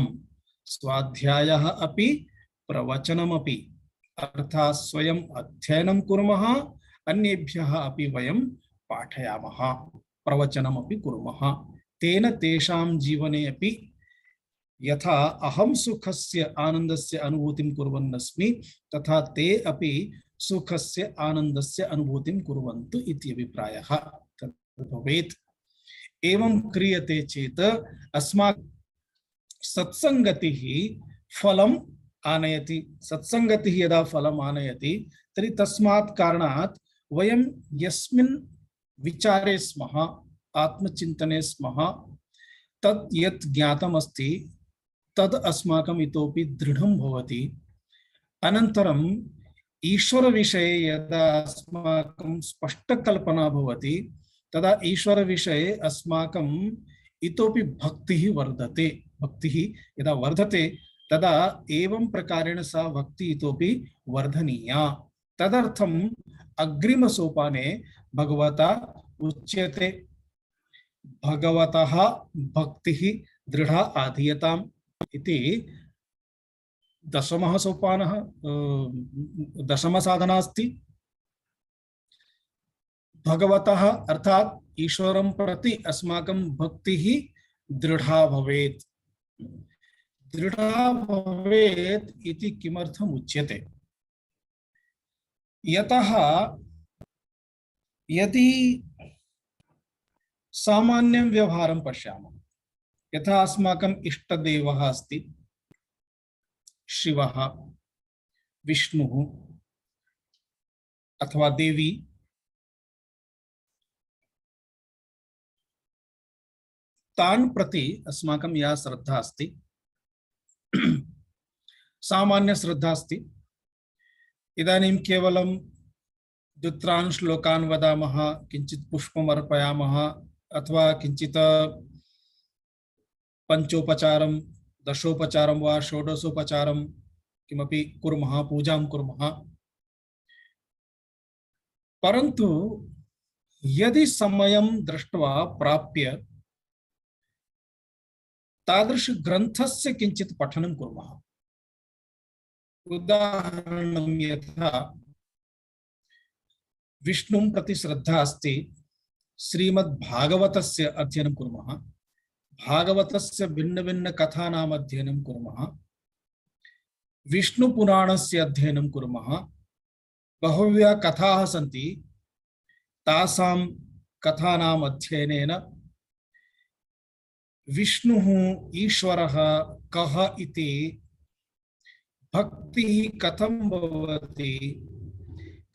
स्वाध्यायः अपि प्रवचनमपि, अर्थात् स्वयं अध्ययनं कुर्मः, अन्येभ्यः अपि वयं पाठयामः, प्रवचनमपि कुर्मः। तेन तेषां जीवने अपि यथा अहं सुखस्य आनन्दस्य अनुभूतिं कुर्वन् अस्मि, तथा ते अपि सुखस्य आनन्दस्य अनुभूतिं कुर्वन्तु इति अभिप्रायः भवेत्। एवं क्रियते चेत् अस्माकं सत्संगतिः फलम् आनयति। सत्संगतिः यदा फलम् आनयति तर्हि तस्मात् कारणात् वयं यस्मिन् विचारे स्मः, आत्मचिन्तने स्मः, तत् यत् ज्ञातमस्ति तद् अस्माकम् इतोपि दृढं भवति। अनन्तरम् ईश्वरविषये यदा अस्माकं स्पष्टकल्पना भवति, तदा ईश्वरविषये अस्माकम् इतोपि भक्तिः वर्धते। भक्तिः यदा वर्धते तदा एवं प्रकारेण सा भक्ति इतोपि वर्धनीया। तदर्थम् अग्रिमसोपाने भगवता उच्यते भगवतः भक्तिः दृढा आधीयताम् इति। दशमः सोपानः, दशमसाधना अस्ति। भगवतः अर्थात ईश्वरं प्रति अस्माकं भक्तिः दृढ़ा भवेत्। दृढ़ा भवेत् इति किमर्थम् उच्यते, यतः यदि सामान्यं व्यवहारं पश्यामः, यथा अस्माकम् इष्टदेवः अस्ति शिवः, विष्णुः अथवा देवी, तान् प्रति अस्माकं या श्रद्धा अस्ति, सामान्य श्रद्धा अस्ति। इदानीं केवलं द्वित्रान् श्लोकान् वदामः, किञ्चित् पुष्पम् अर्पयामः, अथवा किञ्चित् पंचोपचारं दशोपचारं वा षोडशोपचारं किमपि कुर्मः, पूजां कुर्मः। परन्तु यदि समयं दृष्ट्वा प्राप्य तादृश ग्रन्थस्य किञ्चित् पठनं कुर्मः। उदाहरणं यथा विष्णुं प्रति श्रद्धा अस्ति, श्रीमद्भागवतस्य अध्ययनं कुर्मः, भागवतस्य भिन्न कथानाम् अध्ययनं कुर्मः, विष्णुपुराणस्य अध्ययनं कुर्मः। बहव्यः कथाः सन्ति, तासां कथानाम् अध्ययनेन विष्णुः ईश्वरः कः इति, भक्तिः कथं भवति,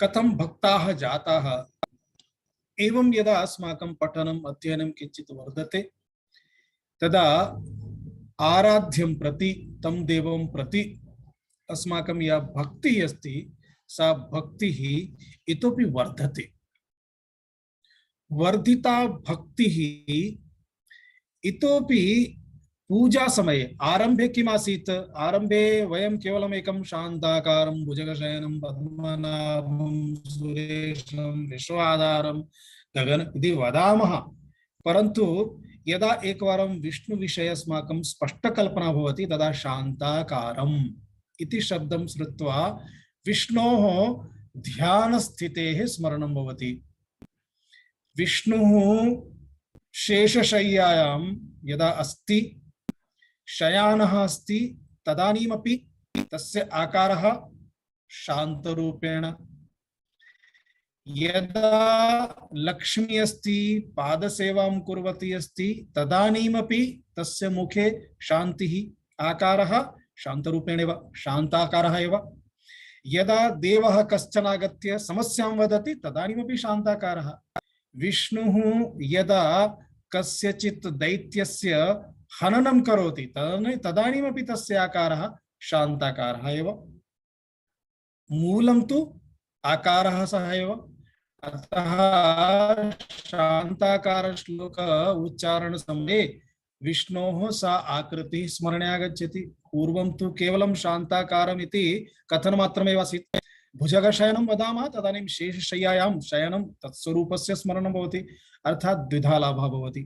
कथं भक्ताः जाताः, एवं यदा अस्माकं पठनम् अध्ययनं किञ्चित् वर्धते तदा आराध्यं प्रति, तं देवं प्रति अस्माकं या भक्तिः अस्ति सा भक्तिः इतोपि वर्धते। वर्धिता भक्तिः इतोपि पूजा समये, आरंभे किम् आसीत्, आरंभे वयं केवलम् एकं शान्ताकारं भुजगशयनं पद्मनाभं सुरेशं विश्वाधारं गगन इति वदामः। परन्तु यदा एकवारं विष्णु विषये अस्माकं स्पष्टकल्पना भवति तदा शान्ताकारम् इति शब्दं श्रुत्वा विष्णोः ध्यानस्थितेः स्मरणं भवति। विष्णुः शेषशय्यायां यदा अस्ति, शयानः अस्ति, तदानीमपि तस्य आकारः शान्तरूपेण, यदा लक्ष्मी अस्ति पादसेवां कुर्वती अस्ति तदानीमपि तस्य मुखे शान्तिः, आकारः शान्तरूपेण एव, शान्ताकारः एव। यदा देवः कश्चन आगत्य समस्यां वदति तदानीमपि शान्ताकारः। विष्णुः यदा कस्यचित् दैत्यस्य हननं करोति तदानीमपि तस्य आकारः शान्ताकारः एव। मूलं तु आकारः सः एव। अतः शान्ताकार श्लोक उच्चारण समये विष्णोः सा आकृतिः स्मरणे आगच्छति। पूर्वं तु केवलं शान्ताकारम् इति कथनमात्रमेव आसीत्। भुजगशयनं वदामः तदानीं शेषशय्यायां शयनं तत्स्वरूपस्य स्मरणं भवति, अर्थात् द्विधा लाभः भवति।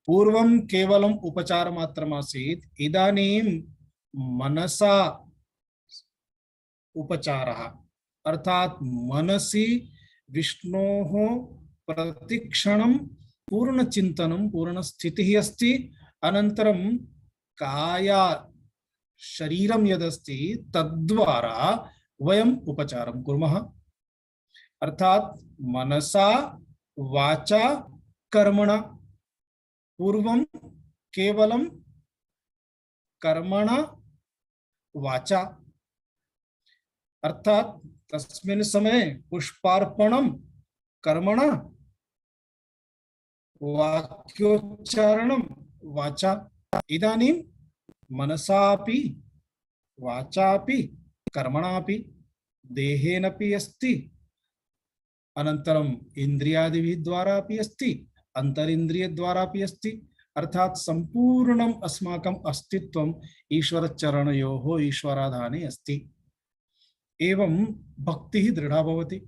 पूर्वं केवलम् उपचारमात्रमासीत्, इदानीं मनसा उपचारः, अर्थात् मनसि विष्णोः प्रतिक्षणं पूर्णचिन्तनं पूर्णस्थितिः अस्ति। अनन्तरं काया शरीरं यदस्ति तद्वारा वयम् उपचारं कुर्मः, अर्थात् मनसा वाचा कर्मणा। पूर्वं केवलं कर्मणा वाचा, अर्थात् तस्मिन् समये पुष्पार्पणं कर्मणा, वाक्योच्चारणं वाचा। इदानीं मनसापि वाचापि कर्मणापि देहेनपि अस्ति, अनन्तरम् इन्द्रियादिभिः द्वारापि अस्ति, अंतरिन्द्रियद्वारापि अस्ति, अर्थात् संपूर्णम् अस्माकम् अस्तित्वम् ईश्वरचरणयोः ईश्वराधाने अस्ति। एवं भक्तिः दृढा भवति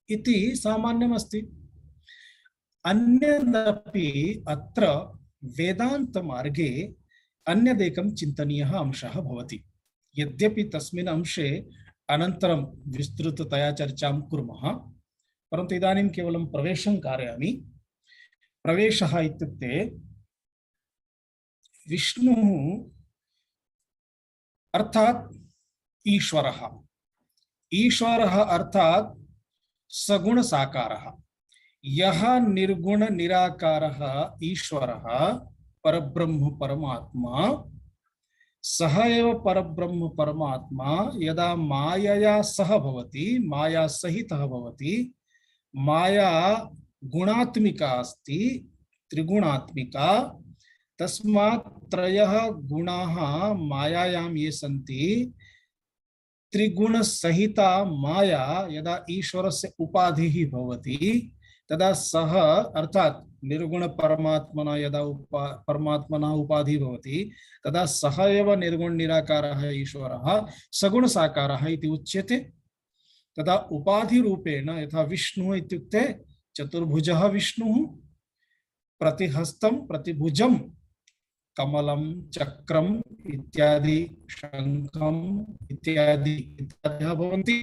इति सामान्यमस्ति। अन्यदपि अत्र वेदान्तमार्गे अन्यदेकं चिन्तनीयः अंशः भवति। यद्यपि तस्मिन् अंशे अनन्तरं विस्तृततया चर्चां कुर्मः, परन्तु इदानीं केवलं प्रवेशं कारयामि। प्रवेशः इत्युक्ते विष्णुः अर्थात् ईश्वरः, ईश्वरः अर्थात् सगुण साकारः। यः निर्गुण निराकारः ईश्वरः परब्रह्म परमात्मा, सह एव परब्रह्म परमात्मा यदा मायया सह भवति, माया सहितः भवति, माया गुणात्मिका अस्ति, त्रिगुणात्मिका, तस्मात् त्रयः गुणाः मायायां ये सन्ति, त्रिगुण सहिता माया यदा ईश्वरस्य उपाधिः भवति तदा सः अर्थात निर्गुण परमात्मना यदा परमात्मना उपाधि भवति तदा सः एव निर्गुण निराकारः ईश्वरः सगुण साकारः इति उच्यते। तदा उपाधि रूपेण यथा विष्णुः इत्युक्ते चतुर्भुजः विष्णुः, प्रतिहस्तं प्रतिभुजं कमलं चक्रम इत्यादि शंखम इत्यादि इत्यादयः भवन्ति।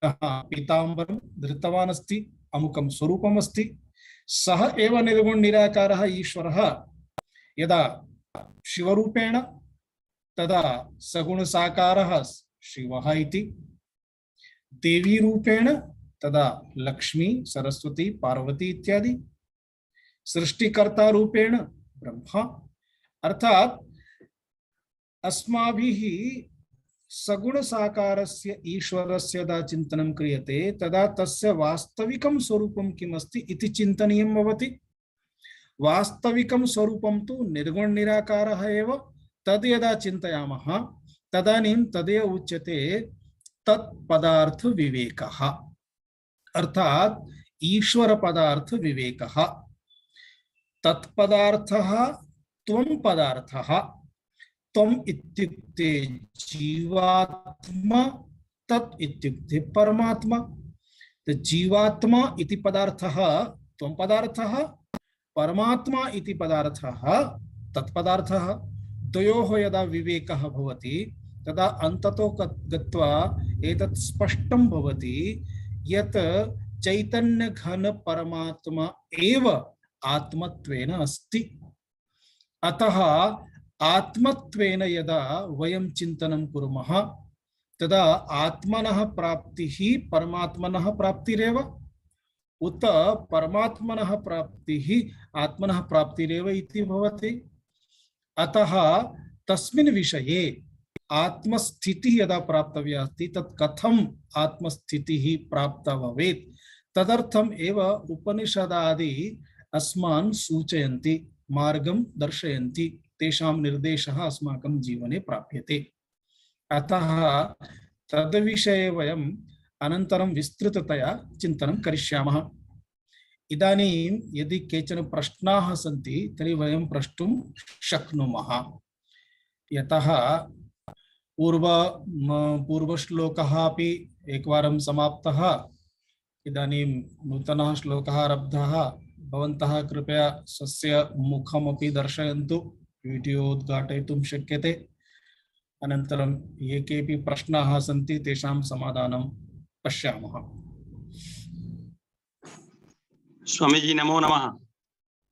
पीताम्बरं धृतवान् अस्ति, अमुकं स्वरूपम् अस्ति। सः एव निर्गुण निराकारः ईश्वरः यदा शिवरूपेण तदा सगुण साकारः शिवः इति, देवी रूपेण तदा लक्ष्मी सरस्वती पार्वती इत्यादि, सृष्टिकर्ता रूपेण ब्रह्मा। अर्थात अस्माभिः सगुण साकारस्य ईश्वरस्य यदा चिन्तनं क्रियते तदा तस्य वास्तविकं स्वरूपं किमस्ति इति चिन्तनीयं भवति। वास्तविकं स्वरूपं तु निर्गुण निराकारः एव। तद् यदा चिन्तयामः तदानीं तदेव उच्यते तत्पदार्थ विवेकः, अर्थात ईश्वर पदार्थ विवेकः। तत्पदार्थः त्वं पदार्थः, त्वं इत्युक्ते जीवात्मा, तत् इत्युक्ते परमात्मा। तो जीवात्मा इति पदार्थः त्वं पदार्थः, परमात्मा इति पदार्थः तत्पदार्थः। द्वयोः यदा विवेकः भवति तदा अन्ततो गत्वा एतत् स्पष्टं भवति यत् चैतन्य घन परमात्मा एव आत्मत्वेन अस्ति। अतः आत्मत्वेन यदा वयं चिन्तनं कुर्मः तदा आत्मनः प्राप्तिः परमात्मनः प्राप्तिरेव, उत परमात्मनः प्राप्तिः आत्मनः प्राप्तिरेव इति भवति। अतः तस्मिन् विषये आत्मस्थितिः यदा प्राप्तव्या अस्ति तत् कथम् आत्मस्थितिः प्राप्ता भवेत् तदर्थम् एव उपनिषदादि अस्मान् सूचयन्ति, मार्गं दर्शयन्ति, तेषां निर्देशः अस्माकं जीवने प्राप्यते। अतः तद्विषये वयम् अनन्तरं विस्तृततया चिन्तनं करिष्यामः। इदानीं यदि केचन प्रश्नाः सन्ति तर्हि वयं प्रष्टुं शक्नुमः। यतः पूर्वश्लोकः अपि एकवारं समाप्तः, इदानीं नूतनः श्लोकः आरब्धः। भवन्तः कृपया स्वस्य मुखमपि दर्शयन्तु, वीडियो उद्घाटयितुं शक्यते। अनन्तरं ये केऽपि प्रश्नाः सन्ति तेषां समाधानं पश्यामः। स्वामीजी नमो नमः।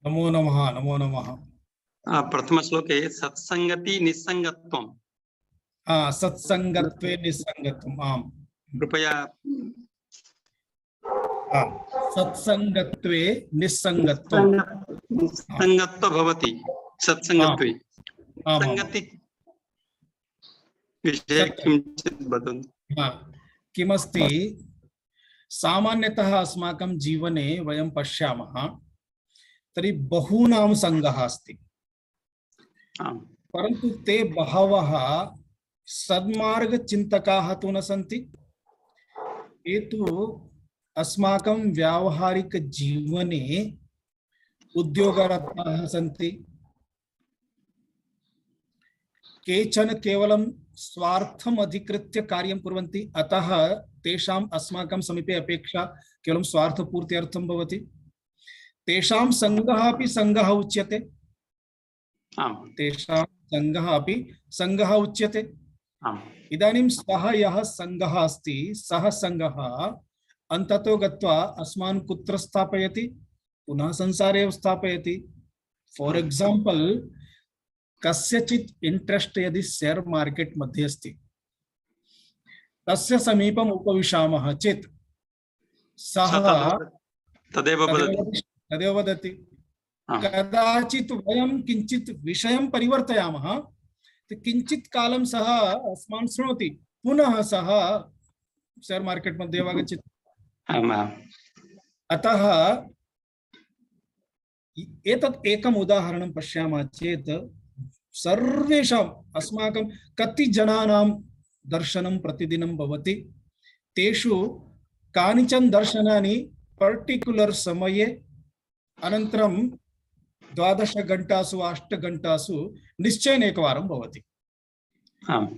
नमो नमः। नमो नमः। प्रथम श्लोके सत्संगति निस्संगत्वम्। सत्संगत्वे निस्संगत्वम्। आम्, कृपया। सत्संगत्वे निस्संगत्वम्। संगत्व भवति सत्संगत्वे। संगति विषये किञ्चित् वदन्तु। किमस्ति, सामान्यतः अस्माकं जीवने वयं पश्यामः तर्हि बहूनां संगः अस्ति, परन्तु ते बहवः सन्मार्गचिन्तकाः तु न सन्ति। ये तु अस्माकं व्यावहारिक जीवने उद्योगरताः सन्ति। केचन केवलं स्वार्थम् अधिकृत्य कार्यं कुर्वन्ति, अतः तेषाम् अस्माकं समीपे अपेक्षा केवलं स्वार्थपूर्त्यर्थं भवति। तेषां संगः अपि संगः उच्यते। तेषां संगः अपि संगः उच्यते। इदानीं सः यः संगः अस्ति सः संगः अन्ततो गत्वा अस्मान् कुत्र स्थापयति? पुनः संसारे एव स्थापयति। फॉर एग्जाम्पल, कस्यचित् इंट्रेस्ट यदि शेयर मार्केट मध्ये अस्ति, तस्य समीपम् उपविशामः चेत् सः तदेव वदति। कदाचित् वयं किञ्चित् विषयं परिवर्तयामः, किञ्चित् कालं सः अस्मान् शृणोति, पुनः सः शेयर मार्केट मध्ये आगच्छति। अतः एतत् एकम् उदाहरणं पश्यामः चेत् सर्वेषाम् अस्माकं कति जनानां दर्शनं प्रतिदिनं भवति। तेषु कानिचन दर्शनानि पर्टिक्युलर समये अनन्तरं 12 घण्टासु 8 घण्टासु निश्चयेन एकवारं भवति। आम्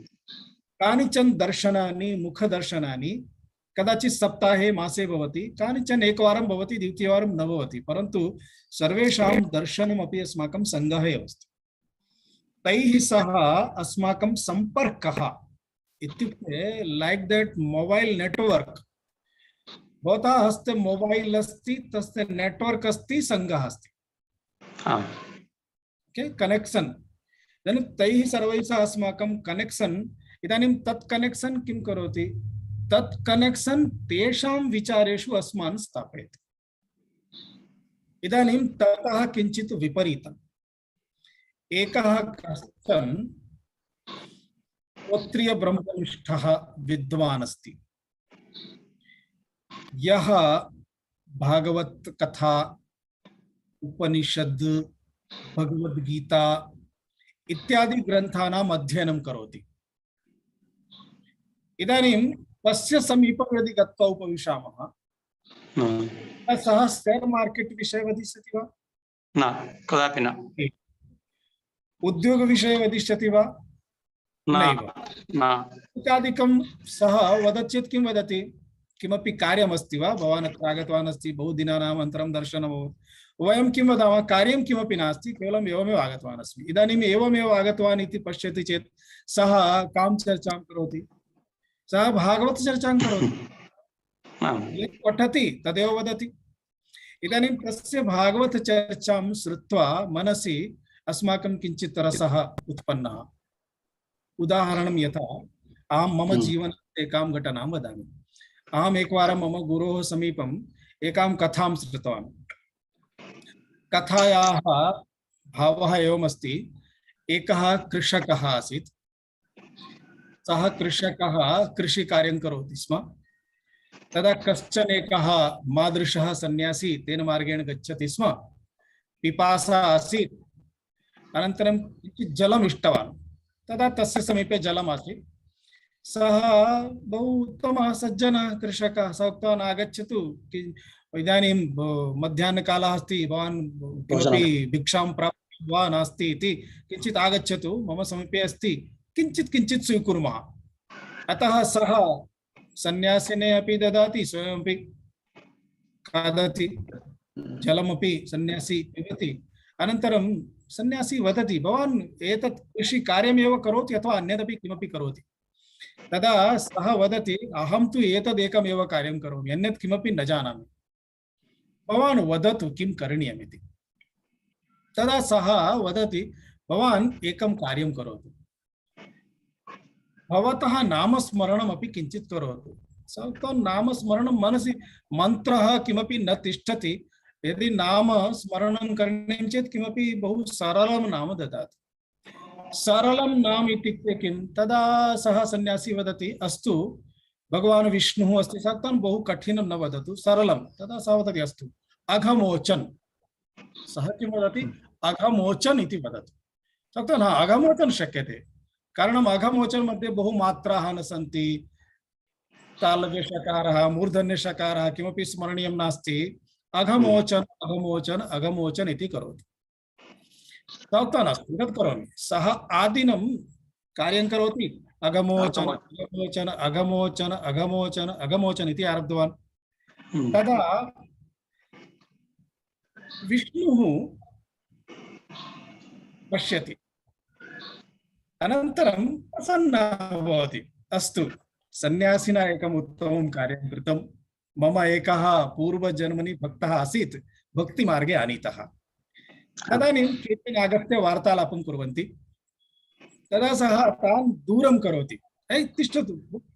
कानिचन दर्शनानि मुखदर्शनानि कदाचित् सप्ताहे मासे भवति, कानिचन एकवारं भवति, द्वितीयवारं न भवति, परन्तु सर्वेषां दर्शनमपि अस्माकं सङ्गः एव अस्ति। तैः सह अस्माकं सम्पर्कः इत्युक्ते लैक् दट् मोबाइल नेटवर्क, भवतः हस्ते मोबाइल अस्ति, तस्य नेटवर्क अस्ति, सङ्गः अस्ति, ओके, कनेक्शन। इदानीं तैः सर्वैः सह अस्माकं कनेक्शन, इदानीं तत् कनेक्शन किं करोति, तत् कनेक्शन तेषां विचारेषु अस्मान् स्थापयति। इदानीं ततः किञ्चित् विपरीतम्, एकः कश्चन श्रोत्रिय ब्रह्मनिष्ठः विद्वान् अस्ति, यः भागवत कथा, उपनिषद्, भगवद्गीता इत्यादि ग्रन्थानाम् अध्ययनं करोति। इदानीं तस्य समीपं यदि गत्वा उपविशामः, सः शेर् मार्केट् विषये वदिष्यति वा? न, कदापि न। उद्योग विषये वदिष्यति वा? नैव। इत्यादिकं सः वदति चेत् किं वदति, किमपि कार्यमस्ति वा, भवान् अत्र आगतवान् अस्ति, बहु दिनानाम् अनन्तरं दर्शनम् अभवत्, वयं किं वदामः, कार्यं किमपि नास्ति, केवलम् एवमेव आगतवान् अस्मि। इदानीम् एवमेव आगतवान् इति पश्यति चेत् सः कां चर्चां करोति, सः भागवत चर्चां करोति, यत् पठति तदेव वदति। इदानीं तस्य भागवत चर्चां श्रुत्वा मनसि अस्माकं किञ्चित् रसः उत्पन्नः। उदाहरणं यथा अहं मम जीवने एकां घटनां वदामि। अहम् एकवारं मम गुरोः समीपम् एकां कथां श्रुतवान्। कथायाः भावः एवमस्ति, एकः कृषकः आसीत्, सः कृषकः कृषिकार्यं करोति स्म। तदा कश्चन एकः मादृशः सन्यासी तेन मार्गेण गच्छति स्म, पिपासा आसीत्, अनन्तरं किञ्चित् जलम् इष्टवान्। तदा तस्य समीपे जलम् आसीत्, सः बहु उत्तमः सज्जनः कृषकः, सः उक्तवान् आगच्छतु, इदानीं मध्याह्नकालः अस्ति, भवान् किमपि भिक्षां प्राप्तवान् वा नास्ति इति, किञ्चित् आगच्छतु, मम समीपे अस्ति, किञ्चित् किञ्चित् स्वीकुर्मः। अतः सः सन्यासिने अपि ददाति, स्वयमपि खादति, जलमपि सन्यासी पिबति। अनन्तरं सन्यासी वदति, भवान् एतत् कृषिकार्यमेव करोति अथवा अन्यदपि किमपि करोति? तदा सः वदति, अहं तु एतदेकमेव कार्यं करोमि, अन्यत् किमपि न जानामि, भवान् वदतु किं करणीयम् इति। तदा सः वदति, भवान् एकं कार्यं करोतु, भवतः नामस्मरणमपि किञ्चित् करोतु। सः उक्तवान्, नामस्मरणं मनसि मन्त्रः किमपि न तिष्ठति, यदि नाम स्मरणं करणीयं चेत् किमपि बहु सरलं नाम ददातु। सरलं नाम इत्युक्ते किं? तदा सः सन्यासी वदति, अस्तु भगवान् विष्णुः अस्ति। सः उक्तवान्, बहु कठिनं न वदतु, सरलं। तदा सः वदति, अस्तु अघमोचन। सः किं वदति, अघमोचन इति वदतु। सः उक्तवान्, हा अघमोचन शक्यते, कारणम् अघमोचन मध्ये बहु मात्राः न सन्ति, तालव्यषकारः, मूर्धन्यषकारः किमपि स्मरणीयं नास्ति, अघमोचन अघमोचन अघमोचन इति करोति। सः उक्तवान्, अस्तु तत् करोमि। सः आदिनं कार्यं करोति, अघमोचन अघमोचन अघमोचन अघमोचन अघमोचन इति आरब्धवान्। तदा विष्णुः पश्यति, अनन्तरं प्रसन्नः भवति, अस्तु सन्यासिना एकम् उत्तमं कार्यं कृतं, मम एकः पूर्वजन्मनि भक्तः आसीत्, भक्तिमार्गे आनीतः। तदानीं केचन आगत्य वार्तालापं कुर्वन्ति, तदा सः तान् दूरं करोति, ऐ तिष्ठतु,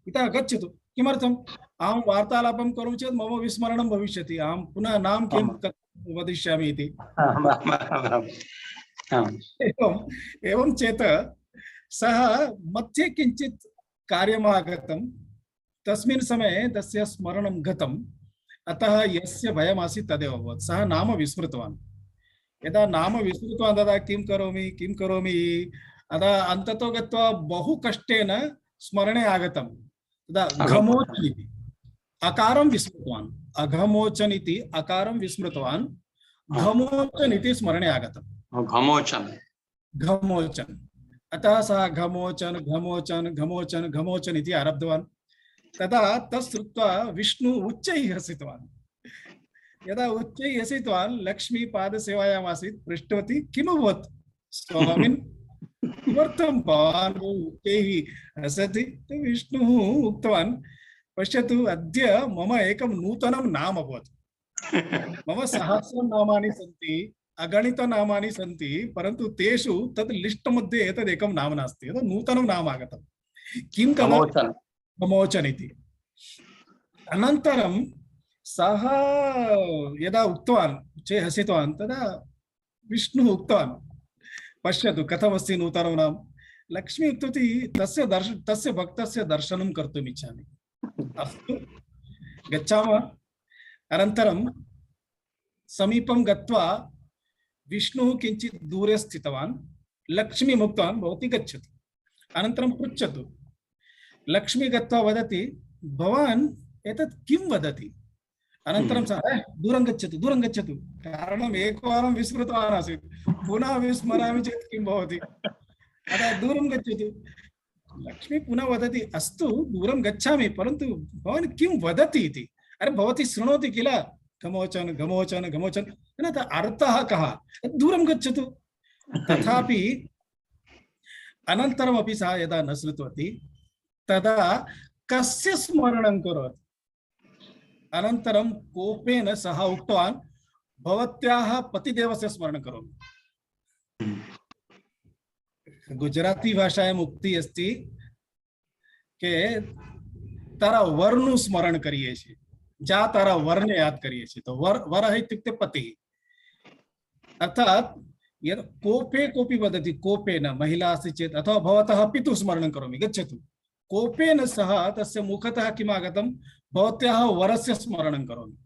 इतः गच्छतु। किमर्थम्? अहं वार्तालापं करोमि चेत् मम विस्मरणं भविष्यति, अहं पुनः नाम किं वदिष्यामि इति। एवं चेत् सः मध्ये किञ्चित् कार्यमागतं, तस्मिन् समये तस्य स्मरणं गतम्, अतः यस्य भयमासीत् तदेव अभवत्, सः नाम विस्मृतवान्। यदा नाम विस्मृतवान् तदा किं करोमि, अतः अन्ततो गत्वा बहु कष्टेन स्मरणे आगतं, तदा घमोचन इति अकारं विस्मृतवान्। अघमोचन इति अकारं विस्मृतवान्, घमोचन इति स्मरणे आगतम्। घमोचन घमोचन, अतः सः घमोचन घमोचन घमोचन घमोचन इति आरब्धवान्। तदा तत् श्रुत्वा विष्णु उच्चैः हसितवान्। यदा उच्चैः हसितवान्, लक्ष्मी पादसेवायाम् आसीत्, पृष्टवती किमभवत् स्वामिन्, किमर्थं भवान् उच्चैः हसति? विष्णुः उक्तवान्, पश्यतु, अद्य मम एकं नूतनं नाम अभवत्। मम सहस्रं नामानि सन्ति, अगणितनामानि सन्ति, परन्तु तेषु तत् लिस्ट् मध्ये एतदेकं नाम नास्ति, एतत् नूतनं नाम आगतं। किं तद्? घमोचन इति। अनन्तरं सः यदा उक्तवान्, चे हसितवान्, तदा विष्णुः उक्तवान्, पश्यतु कथमस्ति नूतनं नाम। लक्ष्मी उक्तवती, तस्य भक्तस्य दर्शनं कर्तुम् इच्छामि। अस्तु, गच्छामः। अनन्तरं समीपं गत्वा विष्णुः किञ्चित् दूरे स्थितवान्। लक्ष्मी उक्तवान्, भवती गच्छतु, अनन्तरं पृच्छतु। लक्ष्मी गत्वा वदति, भवान् एतत् किं वदति? अनन्तरं सः दूरं गच्छतु, दूरं गच्छतु, कारणम् एकवारं विस्मृतवान् आसीत्, पुनः विस्मरामि चेत् किं भवति, अतः दूरं गच्छतु। लक्ष्मी पुनः वदति, अस्तु दूरं गच्छामि, परन्तु भवान् किं वदति इति? अरे भवती शृणोति किल, घमोचन घमोचन घमोचन, अर्थः कः? दूरं गच्छतु। तथापि अनन्तरमपि सा यदा न श्रुतवती, तदा कस्य स्मरणं करोति? अनन्तरं कोपेन सः उक्तवान्, भवत्याः पतिदेवस्य स्मरणं करोमि। गुजराती भाषायां उक्ति अस्ति के तारा वर्णु स्मरण करिए छे, जा तारा वर्ण याद करिए छे। तो वरः इत्युक्ते पतिः, अर्थात यद् कोपे कोऽपि वदति, कोपेन महिला अस्ति चेत्, अथवा भवतः पितुः स्मरणं करोमि, गच्छतु, कोपेन सह तस्य मुखतः किम् आगतं? भवत्याः वरस्य स्मरणं करोमि।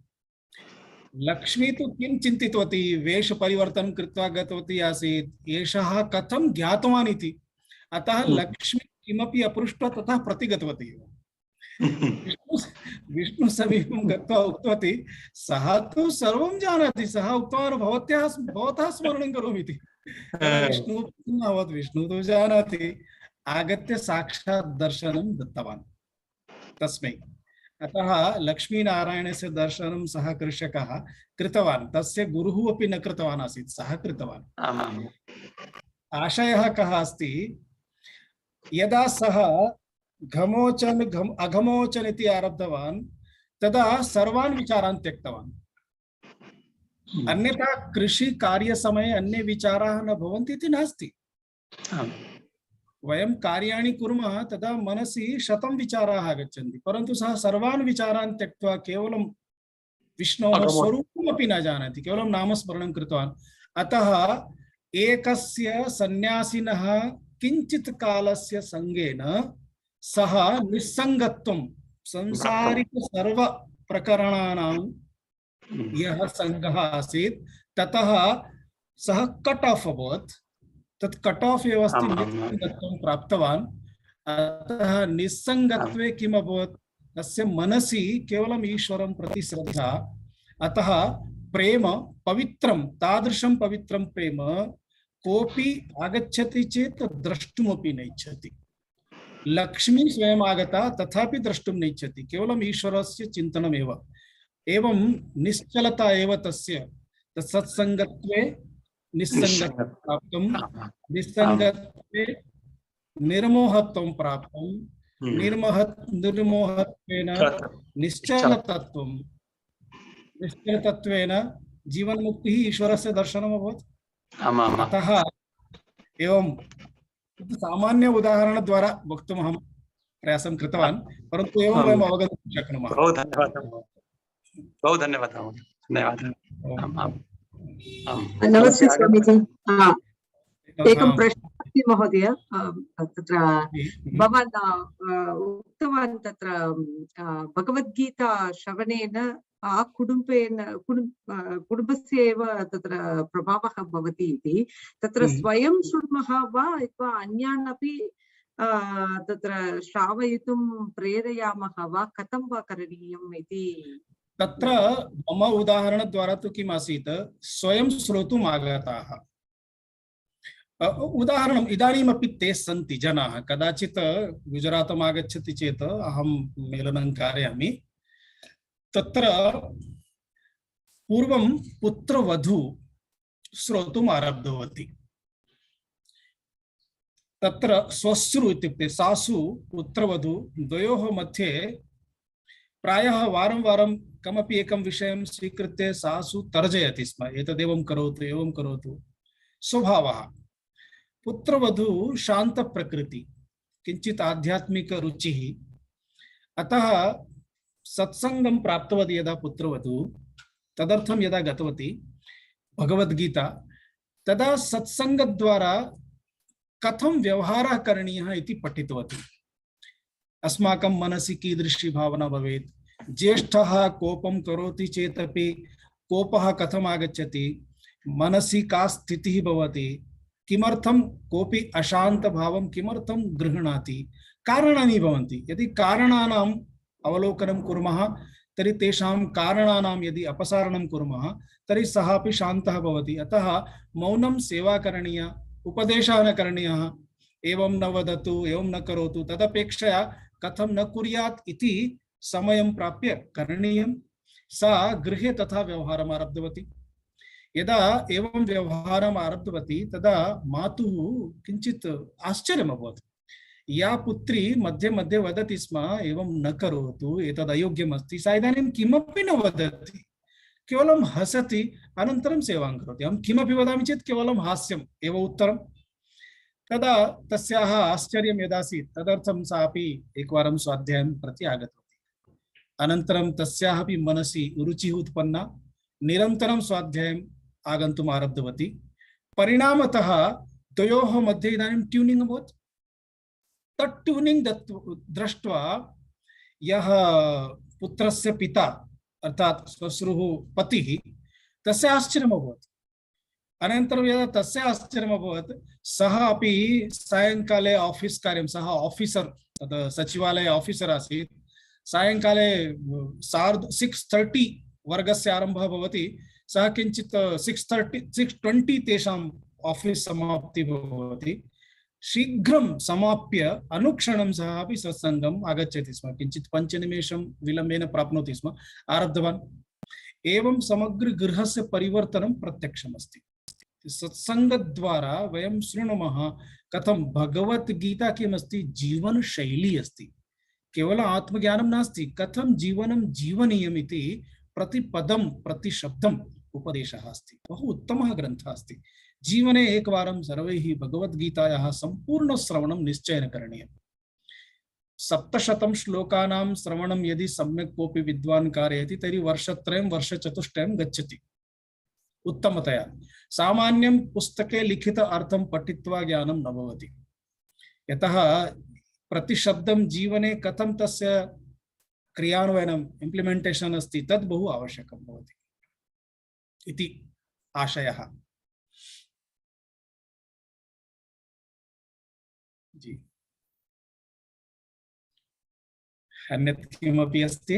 लक्ष्मी तु किं चिन्तितवती? वेश परिवर्तनं कृत्वा गतवती आसीत्, एषः कथं ज्ञातवान् इति। अतः लक्ष्मी किमपि अपृष्ट्वा तथा प्रतिगतवती। विष्णु समीपं गत्वा उक्तवती, सः तु सर्वं जानाति, सः उक्तवान् भवतः स्मरणं करोमि इति। विष्णु तु जानाति, आगत्य साक्षात् दर्शनं दत्तवान् तस्मै। अतः लक्ष्मीनारायणस्य दर्शनं सः कृषकः कृतवान्, तस्य गुरुः अपि न कृतवान् आसीत्, सः कृतवान्। आशयः कः अस्ति? यदा सः घमोचन अघमोचन इति आरब्धवान्, तदा सर्वान् विचारान् त्यक्तवान्। अन्यथा कृषि कार्य समये अन्ये विचाराः न भवन्ति इति नास्ति। वयं कार्याणि कुर्मः, तदा मनसि शतं विचाराः आगच्छन्ति, परन्तु सः सर्वान् विचारान् त्यक्त्वा केवलं विष्णोः स्वरूपमपि न जानाति, केवलं नामस्मरणं कृतवान्। अतः एकस्य सन्यासिनः किञ्चित् कालस्य संगेन सः निस्सङ्गत्वं, संसारिक सर्व प्रकरणानां यः संगः आसीत्, ततः सः कट ऑफ अभवत्। तत् कट ऑफ एव अस्ति, निस्सङ्गत्वं प्राप्तवान्। अतः निस्सङ्गत्वे किम् अभवत्? तस्य मनसि केवलम् ईश्वरं प्रति श्रद्धा। अतः प्रेम पवित्रं, तादृशं पवित्रं प्रेम कोऽपि आगच्छति चेत् द्रष्टुमपि न इच्छति। लक्ष्मी स्वयं आगता, तथापि द्रष्टुं न इच्छति, केवलम् ईश्वरस्य चिन्तनमेव। एवं निश्चलता एव तस्य सत्सङ्गत्वे निस्सङ्गत्वं प्राप्तं, निस्सङ्गत्वे निर्मोहत्वं प्राप्तं, निर्मोहत्वेन निश्चलतत्वं, निश्चलतत्वेन जीवन्मुक्तिः, ईश्वरस्य दर्शनम् अभवत्। अतः एवं सामान्य उदाहरणद्वारा वक्तुम् अहं प्रयासं कृतवान्, परन्तु एवं वयम् अवगन्तुं शक्नुमः। बहु धन्यवादः। नमस्ते स्वामीजी। एकं प्रश्नः अस्ति महोदय। तत्र भवान् उक्तवान् तत्र भगवद्गीता श्रवणेन कुटुम्बस्य एव तत्र प्रभावः भवति इति। तत्र स्वयं शृण्मः वा अथवा अन्यान् अपि तत्र श्रावयितुं प्रेरयामः वा, कथं वा करणीयम् इति तत्र मम उदाहरणद्वारा तु किम् आसीत्, स्वयं श्रोतुम् आगताः। उदाहरणम् इदानीमपि ते सन्ति जनाः, कदाचित् गुजरातम् आगच्छति चेत् अहं मेलनं कारयामि। तत्र पूर्वं पुत्रवधू श्रोतुम् आरब्धवती। तत्र स्वश्रु इत्युक्ते सासु पुत्रवधू द्वयोः मध्ये प्रायः वारं वारं कमपि एकं विषयं स्वीकृत्य सासु तर्जयति स्म, एतदेवं करोतु एवं करोतु। स्वभावः पुत्रवधू शांत प्रकृति, किंचित आध्यात्मिक रुचिः, अतः सत्संगं प्राप्तवती यदा पुत्रवधू, तदर्थं यदा गतवती भगवद्गीता, तदा सत्संगद्वारा कथं व्यवहारः करणीयः इति पठितवती। अस्माकं मनसि कीदृशी भावना भवेत्, ज्येष्ठः कोपं करोति चेदपि कोपः कथम् आगच्छति, मनसि का स्थितिः भवति, किमर्थं कोऽपि अशांत भावं किमर्थं गृह्णाति, कारणानि भवन्ति। यदि कारणानाम् अवलोकनं कुर्मः तर्हि तेषां कारणानां यदि अपसारणं कुर्मः तर्हि सः अपि शान्तः भवति। अतः मौनं सेवा करणीया, उपदेशः न करणीयः, एवं न वदतु एवं न करोतु, तदपेक्षया कथं न कुर्यात् इति समयं प्राप्य करणीयं। सा गृहे तथा व्यवहारम् आरब्धवती। यदा एवं व्यवहारम् आरब्धवती तदा मातुः किञ्चित् आश्चर्यम् अभवत्। या पुत्री मध्ये मध्ये वदति स्म एवं न करोतु, एतद् अयोग्यमस्ति, सा इदानीं किमपि न वदति, केवलं हसति, अनन्तरं सेवां करोति। अहं किमपि वदामि चेत् केवलं हास्यम् एव उत्तरं। तदा तस्याः आश्चर्यं यदासीत् तदर्थं सा अपि एकवारं स्वाध्यायं प्रति आगतवती। अनन्तरं तस्याः अपि मनसि रुचिः उत्पन्ना, निरन्तरं स्वाध्यायम् आगन्तुम् आरब्धवती। परिणामतः द्वयोः मध्ये इदानीं ट्यूनिङ्ग् अभवत्। तत् ट्यूनिङ्ग् दृष्ट्वा यः पुत्रस्य पिता अर्थात् श्वश्रुः पतिः, तस्य आश्चर्यम् अभवत्। अनन्तरं यदा तस्य आश्चर्यम् अभवत्, सः अपि सायङ्काले ऑफिस् कार्यं, सः ऑफिसर्, तद् सचिवालय ऑफिसर् आसीत्। सायङ्काले 6:30 वर्गस्य आरम्भः भवति, सः किञ्चित् 6:20 तेषां ऑफिस् समाप्तिः भवति। शीघ्रं समाप्य अनुक्षणं सः अपि सत्सङ्गम् आगच्छति स्म, किञ्चित् 5 निमेषं विलम्बेन प्राप्नोति स्म, आरब्धवान्। एवं समग्र गृहस्य परिवर्तनं प्रत्यक्षमस्ति। सत्सङ्गद्वारा वयं शृणुमः कथं भगवद्गीता किमस्ति, जीवनशैली अस्ति, केवल आत्मज्ञानं नास्ति, कथं जीवनं जीवनीयम् इति प्रतिपदं प्रतिशब्दम् उपदेशः अस्ति। बहु उत्तमः ग्रन्थः अस्ति। जीवने एकवारं सर्वैः भगवद्गीतायाः सम्पूर्णश्रवणं निश्चयेन करणीयम्। 700 श्लोकानां श्रवणं यदि सम्यक् कोऽपि विद्वान् कारयति तर्हि वर्षत्रयं वर्षचतुष्टयं गच्छति उत्तमतया। सामान्यं पुस्तके लिखित अर्थं पठित्वा ज्ञानं न भवति, यतः प्रतिशब्दं जीवने कथं तस्य क्रियान्वयनम् इम्प्लिमेण्टेशन् अस्ति तद् बहु आवश्यकं भवति इति आशयः। जी, अन्यत् किमपि अस्ति?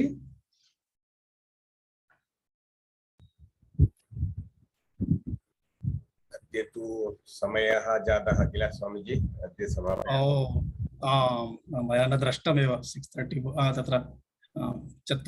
अद्य तु समयः जातः किल स्वामीजी, अद्य समापयामः। मया न दृष्टमेव 6:30 तत्र 4